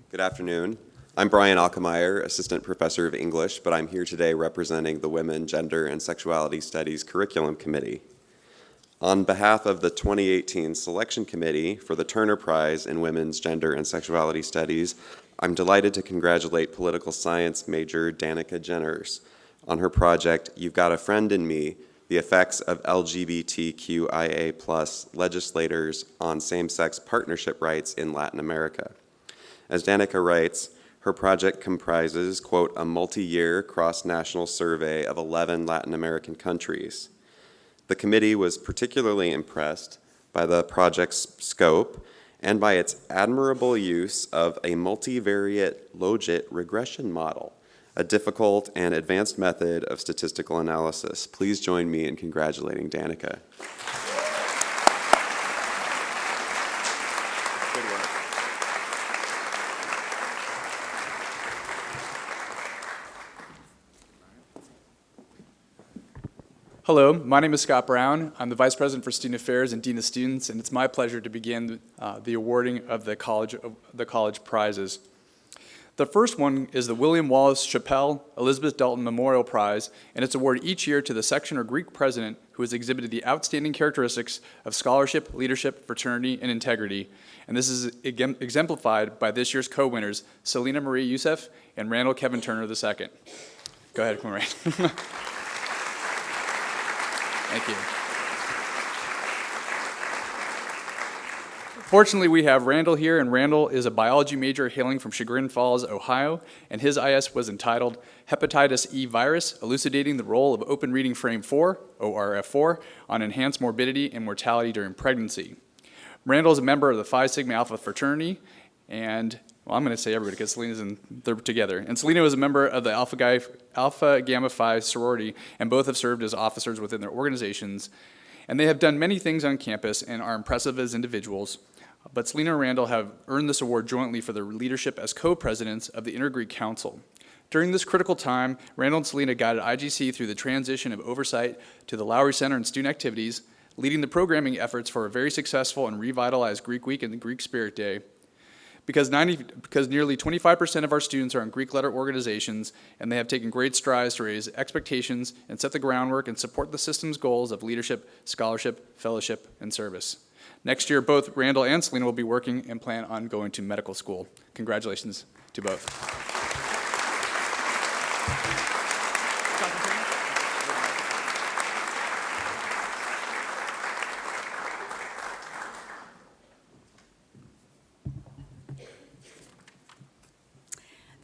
Good afternoon. I'm Brian Alkemeyer, Assistant Professor of English, but I'm here today representing the Women, Gender, and Sexuality Studies Curriculum Committee. On behalf of the 2018 Selection Committee for the Turner Prize in Women's, Gender, and Sexuality Studies, I'm delighted to congratulate political science major Danica Jenners on her project, You've Got a Friend in Me, the effects of LGBTQIA+ legislators on same-sex partnership rights in Latin America. As Danica writes, her project comprises, quote, a multi-year cross-national survey of 11 Latin American countries. The committee was particularly impressed by the project's scope and by its admirable use of a multivariate logit regression model, a difficult and advanced method of statistical analysis. Please join me in congratulating Danica.
Hello, my name is Scott Brown. I'm the Vice President for Student Affairs and Dean of Students, and it's my pleasure to begin the awarding of the college prizes. The first one is the William Wallace Chappell Elizabeth Dalton Memorial Prize, and it's awarded each year to the section or Greek president who has exhibited the outstanding characteristics of scholarship, leadership, fraternity, and integrity. And this is exemplified by this year's co-winners, Selena Marie Youssef and Randall Kevin Turner II. Go ahead, come right. Thank you. Fortunately, we have Randall here, and Randall is a biology major hailing from Chagrin Falls, Ohio, and his IS was entitled Hepatitis E Virus, Elucidating the Role of Open Reading Frame 4, ORF4, on Enhanced Morbidity and Mortality During Pregnancy. Randall is a member of the Phi Sigma Alpha fraternity, and, well, I'm going to say everybody because they're together. And Selena was a member of the Alpha Gamma Phi sorority, and both have served as officers within their organizations. And they have done many things on campus and are impressive as individuals. But Selena and Randall have earned this award jointly for their leadership as co-presidents of the Inter-Greek Council. During this critical time, Randall and Selena guided IGC through the transition of oversight to the Lowry Center and student activities, leading the programming efforts for a very successful and revitalized Greek Week and the Greek Spirit Day. Because nearly 25% of our students are in Greek letter organizations, and they have taken great strides to raise expectations and set the groundwork and support the system's goals of leadership, scholarship, fellowship, and service. Next year, both Randall and Selena will be working and plan on going to medical school. Congratulations to both.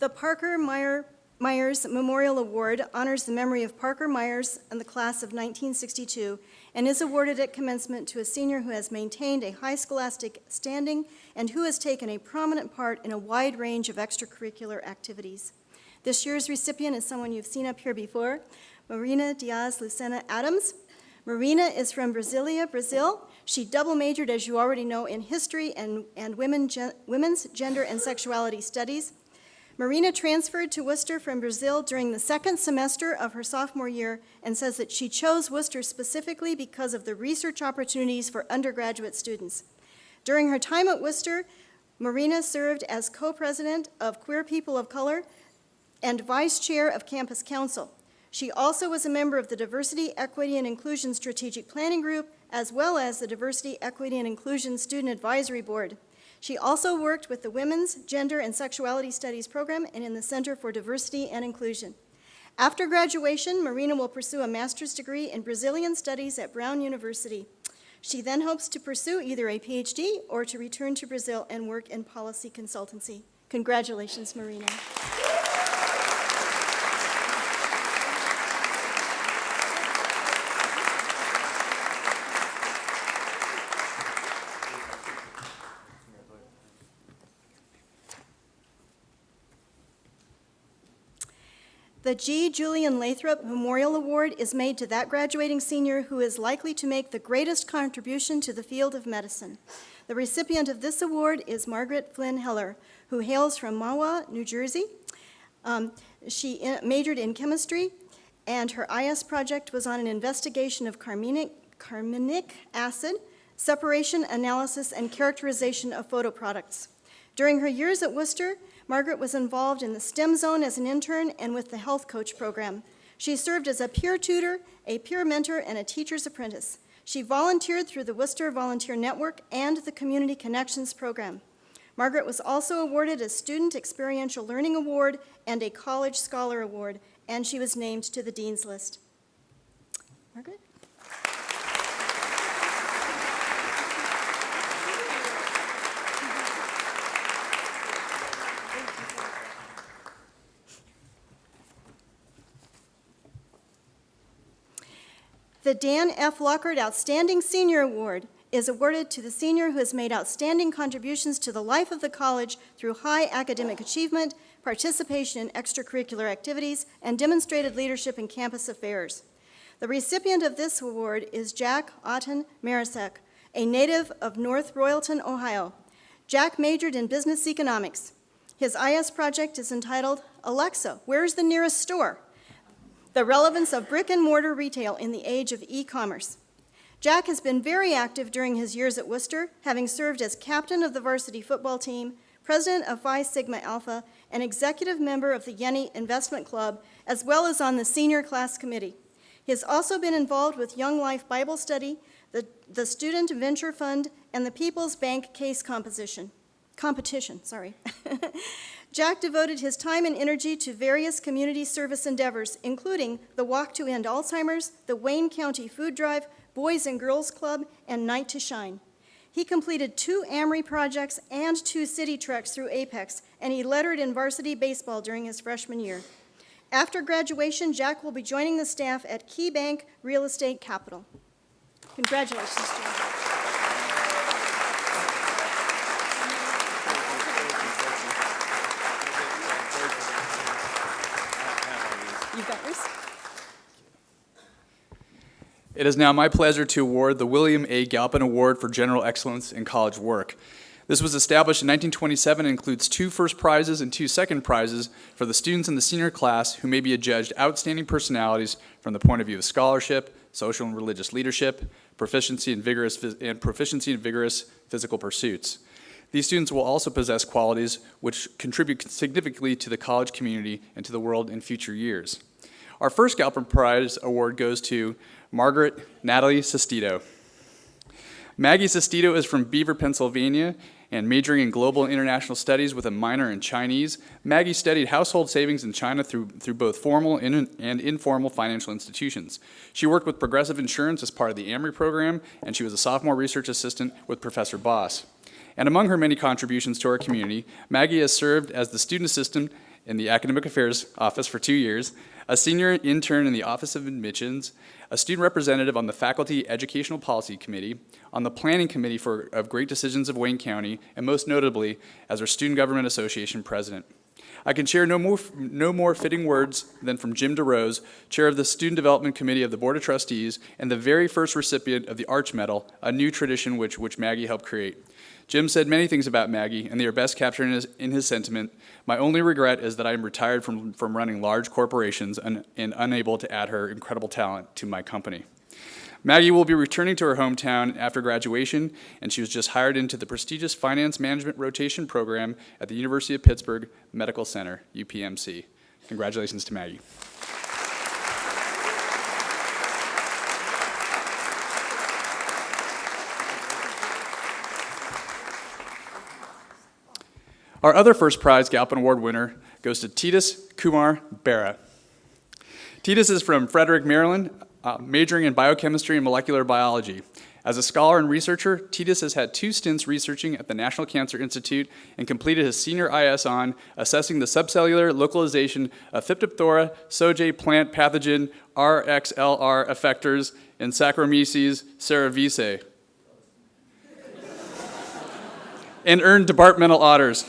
The Parker Myers Memorial Award honors the memory of Parker Myers and the class of 1962 and is awarded at commencement to a senior who has maintained a high scholastic standing and who has taken a prominent part in a wide range of extracurricular activities. This year's recipient is someone you've seen up here before, Marina Diaz Lucena Adams. Marina is from Brasilia, Brazil. She double majored, as you already know, in history and women's gender and sexuality studies. Marina transferred to Wooster from Brazil during the second semester of her sophomore year and says that she chose Wooster specifically because of the research opportunities for undergraduate students. During her time at Wooster, Marina served as co-president of Queer People of Color and vice chair of Campus Council. She also was a member of the Diversity, Equity, and Inclusion Strategic Planning Group, as well as the Diversity, Equity, and Inclusion Student Advisory Board. She also worked with the Women's Gender and Sexuality Studies program and in the Center for Diversity and Inclusion. After graduation, Marina will pursue a master's degree in Brazilian Studies at Brown University. She then hopes to pursue either a PhD or to return to Brazil and work in policy consultancy. Congratulations, Marina. The G. Julian Lathrop Memorial Award is made to that graduating senior who is likely to make the greatest contribution to the field of medicine. The recipient of this award is Margaret Flynn Heller, who hails from Mahwah, New Jersey. She majored in chemistry, and her IS project was on an investigation of carminic acid, separation, analysis, and characterization of photoproducts. During her years at Wooster, Margaret was involved in the STEM zone as an intern and with the health coach program. She served as a peer tutor, a peer mentor, and a teacher's apprentice. She volunteered through the Wooster Volunteer Network and the Community Connections program. Margaret was also awarded a Student Experiential Learning Award and a College Scholar Award, and she was named to the Dean's List. Margaret? The Dan F. Lockhart Outstanding Senior Award is awarded to the senior who has made outstanding contributions to the life of the college through high academic achievement, participation in extracurricular activities, and demonstrated leadership in campus affairs. The recipient of this award is Jack Otten Marisek, a native of North Royalton, Ohio. Jack majored in business economics. His IS project is entitled, Alexa, Where's the Nearest Store? The Relevance of Brick and Mortar Retail in the Age of E-Commerce. Jack has been very active during his years at Wooster, having served as captain of the varsity football team, president of Phi Sigma Alpha, and executive member of the Yenny Investment Club, as well as on the senior class committee. He has also been involved with Young Life Bible Study, the Student Venture Fund, and the People's Bank Case Competition. Jack devoted his time and energy to various community service endeavors, including the Walk to End Alzheimer's, the Wayne County Food Drive, Boys and Girls Club, and Night to Shine. He completed 2 Amory projects and 2 city treks through Apex, and he lettered in varsity baseball during his freshman year. After graduation, Jack will be joining the staff at Key Bank Real Estate Capital. Congratulations, Jack.
You've got yours.
It is now my pleasure to award the William A. Galpin Award for General Excellence in College Work. This was established in 1927 and includes 2 first prizes and 2 second prizes for the students in the senior class who may be adjudged outstanding personalities from the point of view of scholarship, social and religious leadership, proficiency in vigorous physical pursuits. These students will also possess qualities which contribute significantly to the college community and to the world in future years. Our first Galpin Prize award goes to Margaret Natalie Sestito. Maggie Sestito is from Beaver, Pennsylvania, and majoring in global and international studies with a minor in Chinese. Maggie studied household savings in China through both formal and informal financial institutions. She worked with Progressive Insurance as part of the Amory program, and she was a sophomore research assistant with Professor Boss. And among her many contributions to our community, Maggie has served as the student assistant in the Academic Affairs Office for 2 years, a senior intern in the Office of Admissions, a student representative on the Faculty Educational Policy Committee, on the Planning Committee of Great Decisions of Wayne County, and most notably, as our Student Government Association president. I can share no more fitting words than from Jim DeRose, chair of the Student Development Committee of the Board of Trustees, and the very first recipient of the Arch Medal, a new tradition which Maggie helped create. Jim said many things about Maggie, and they are best captured in his sentiment. My only regret is that I am retired from running large corporations and unable to add her incredible talent to my company. Maggie will be returning to her hometown after graduation, and she was just hired into the prestigious Finance Management Rotation Program at the University of Pittsburgh Medical Center, UPMC. Congratulations to Maggie. Our other first prize Galpin Award winner goes to Titus Kumar Bera. Titus is from Frederick, Maryland, majoring in biochemistry and molecular biology. As a scholar and researcher, Titus has had 2 stints researching at the National Cancer Institute and completed his senior IS on assessing the subcellular localization of Phytophthora sojei plant pathogen RXLR effectors in Saccharomyces cerevisiae, and earned departmental honors,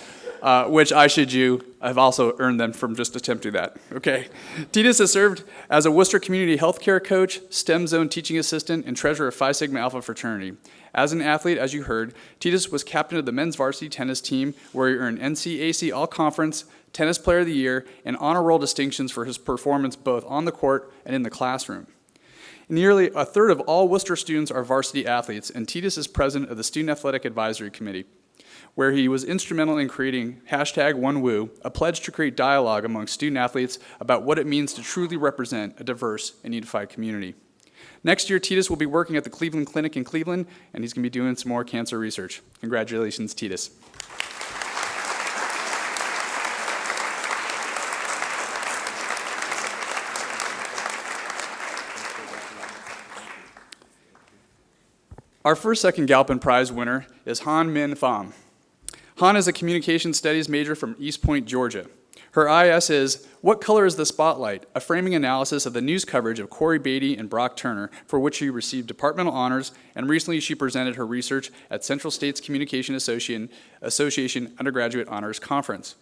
which I should you. I've also earned them from just attempting that. Okay. Titus has served as a Wooster community healthcare coach, STEM zone teaching assistant, and treasurer of Phi Sigma Alpha fraternity. As an athlete, as you heard, Titus was captain of the men's varsity tennis team, where he earned NCAC All-Conference, Tennis Player of the Year, and honor roll distinctions for his performance both on the court and in the classroom. Nearly a third of all Wooster students are varsity athletes, and Titus is president of the Student Athletic Advisory Committee, where he was instrumental in creating #OneWoo, a pledge to create dialogue among student athletes about what it means to truly represent a diverse and unified community. Next year, Titus will be working at the Cleveland Clinic in Cleveland, and he's going to be doing some more cancer research. Congratulations, Titus. Our second Galpin Prize winner is Han Min Pham. Han is a communication studies major from East Point, Georgia. Her IS is What Color is the Spotlight? A framing analysis of the news coverage of Corey Beatty and Brock Turner, for which she received departmental honors, and recently she presented her research at Central States Communication Association Undergraduate Honors Conference.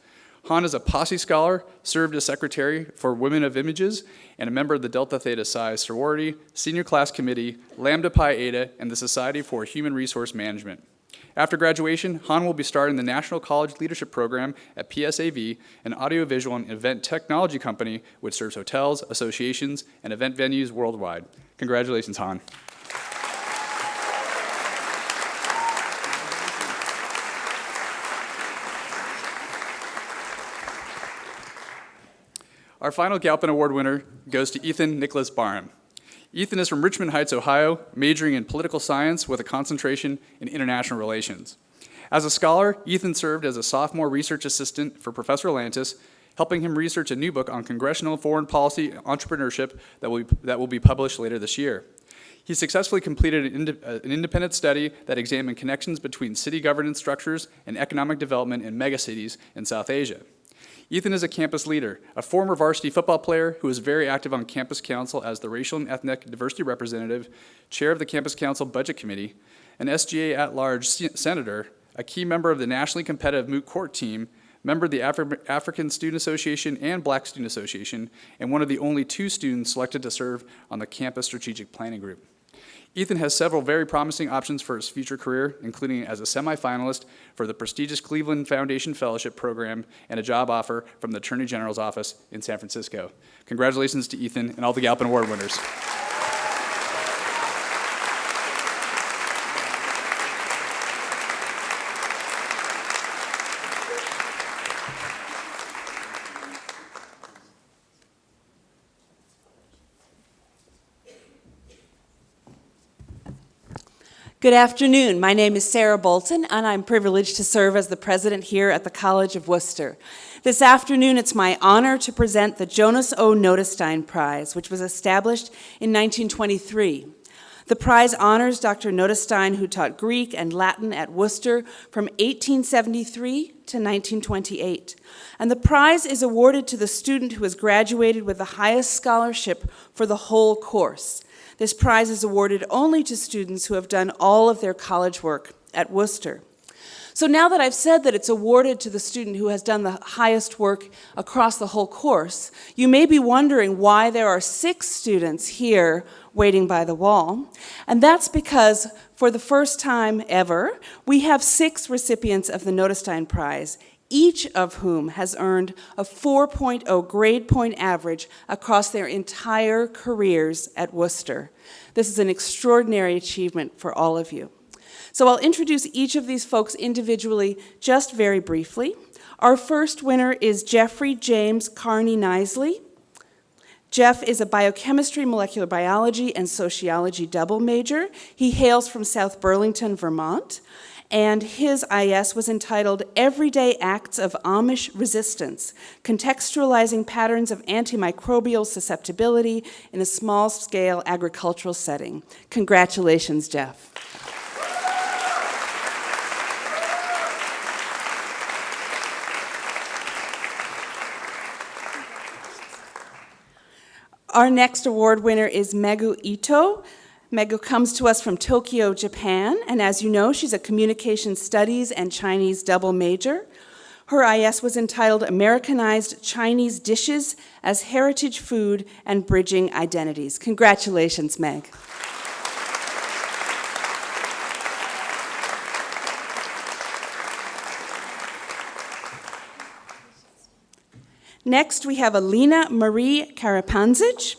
Han is a Posse Scholar, served as secretary for Women of Images, and a member of the Delta Theta Psi sorority, Senior Class Committee, Lambda Pi Eta, and the Society for Human Resource Management. After graduation, Han will be starting the National College Leadership Program at PSAV, an audiovisual and event technology company which serves hotels, associations, and event venues worldwide. Congratulations, Han. Our final Galpin Award winner goes to Ethan Nicholas Barham. Ethan is from Richmond Heights, Ohio, majoring in political science with a concentration in international relations. As a scholar, Ethan served as a sophomore research assistant for Professor Lantis, helping him research a new book on congressional foreign policy entrepreneurship that will be published later this year. He successfully completed an independent study that examined connections between city governance structures and economic development in megacities in South Asia. Ethan is a campus leader, a former varsity football player who is very active on campus council as the racial and ethnic diversity representative, chair of the campus council budget committee, an SGA at-large senator, a key member of the nationally competitive moot court team, member of the African Student Association and Black Student Association, and one of the only 2 students selected to serve on the campus strategic planning group. Ethan has several very promising options for his future career, including as a semifinalist for the prestigious Cleveland Foundation Fellowship Program and a job offer from the Attorney General's office in San Francisco. Congratulations to Ethan and all the Galpin Award winners.
Good afternoon. My name is Sarah Bolton, and I'm privileged to serve as the president here at the College of Wooster. This afternoon, it's my honor to present the Jonas O. Notestein Prize, which was established in 1923. The prize honors Dr. Notestein, who taught Greek and Latin at Wooster from 1873 to 1928. And the prize is awarded to the student who has graduated with the highest scholarship for the whole course. This prize is awarded only to students who have done all of their college work at Wooster. So now that I've said that it's awarded to the student who has done the highest work across the whole course, you may be wondering why there are 6 students here waiting by the wall. And that's because for the first time ever, we have 6 recipients of the Notestein Prize, each of whom has earned a 4.0 grade point average across their entire careers at Wooster. This is an extraordinary achievement for all of you. So I'll introduce each of these folks individually just very briefly. Our first winner is Jeffrey James Carney Nisley. Jeff is a biochemistry, molecular biology, and sociology double major. He hails from South Burlington, Vermont, and his IS was entitled Everyday Acts of Amish Resistance, Contextualizing Patterns of Antimicrobial Susceptibility in a Small-Scale Agricultural Setting. Congratulations, Jeff. Our next award winner is Megu Ito. Megu comes to us from Tokyo, Japan, and as you know, she's a Communication Studies and Chinese double major. Her IS was entitled Americanized Chinese Dishes as Heritage Food and Bridging Identities. Congratulations, Meg. Next, we have Alina Marie Karapanzic.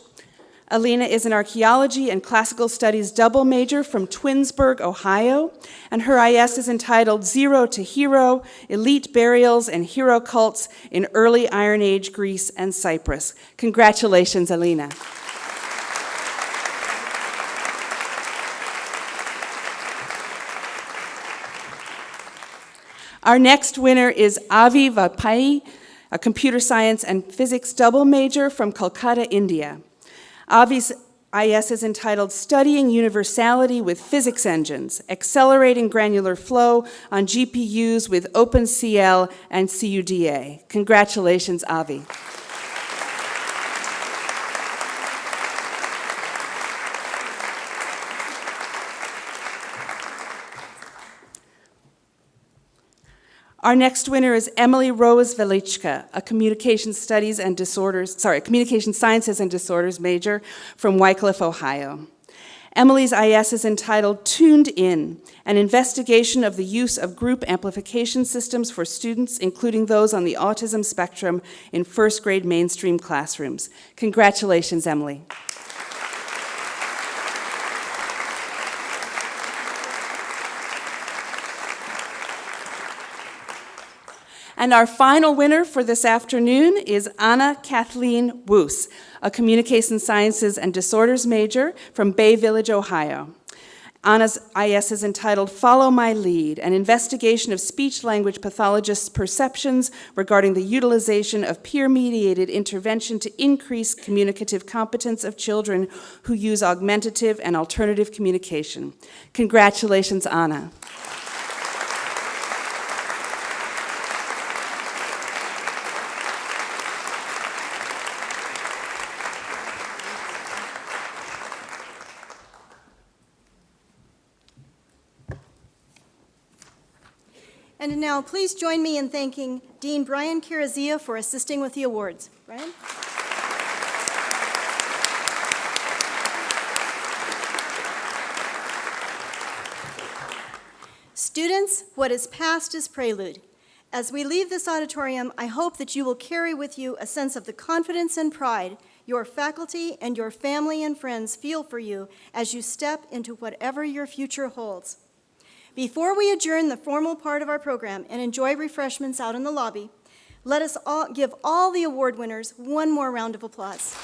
Alina is an archaeology and classical studies double major from Twinsburg, Ohio, and her IS is entitled Zero to Hero, Elite Burials and Hero Cults in Early Iron Age Greece and Cyprus. Congratulations, Alina. Our next winner is Avi Vapai, a computer science and physics double major from Kolkata, India. Avi's IS is entitled Studying Universality with Physics Engines, Accelerating Granular Flow on GPUs with OpenCL and CUDA. Congratulations, Avi. Our next winner is Emily Rose Velichka, a Communication Sciences and Disorders major from Wycliffe, Ohio. Emily's IS is entitled Tuned In, an investigation of the use of group amplification systems for students, including those on the autism spectrum, in first grade mainstream classrooms. Congratulations, Emily. And our final winner for this afternoon is Anna Kathleen Woos, a Communication Sciences and Disorders major from Bay Village, Ohio. Anna's IS is entitled Follow My Lead, an investigation of speech-language pathologists' perceptions regarding the utilization of peer-mediated intervention to increase communicative competence of children who use augmentative and alternative communication. Congratulations, Anna.
And now, please join me in thanking Dean Brian Carazia for assisting with the awards. Brian? Students, what is past is prelude. As we leave this auditorium, I hope that you will carry with you a sense of the confidence and pride your faculty and your family and friends feel for you as you step into whatever your future holds. Before we adjourn the formal part of our program and enjoy refreshments out in the lobby, let us all give all the award winners one more round of applause.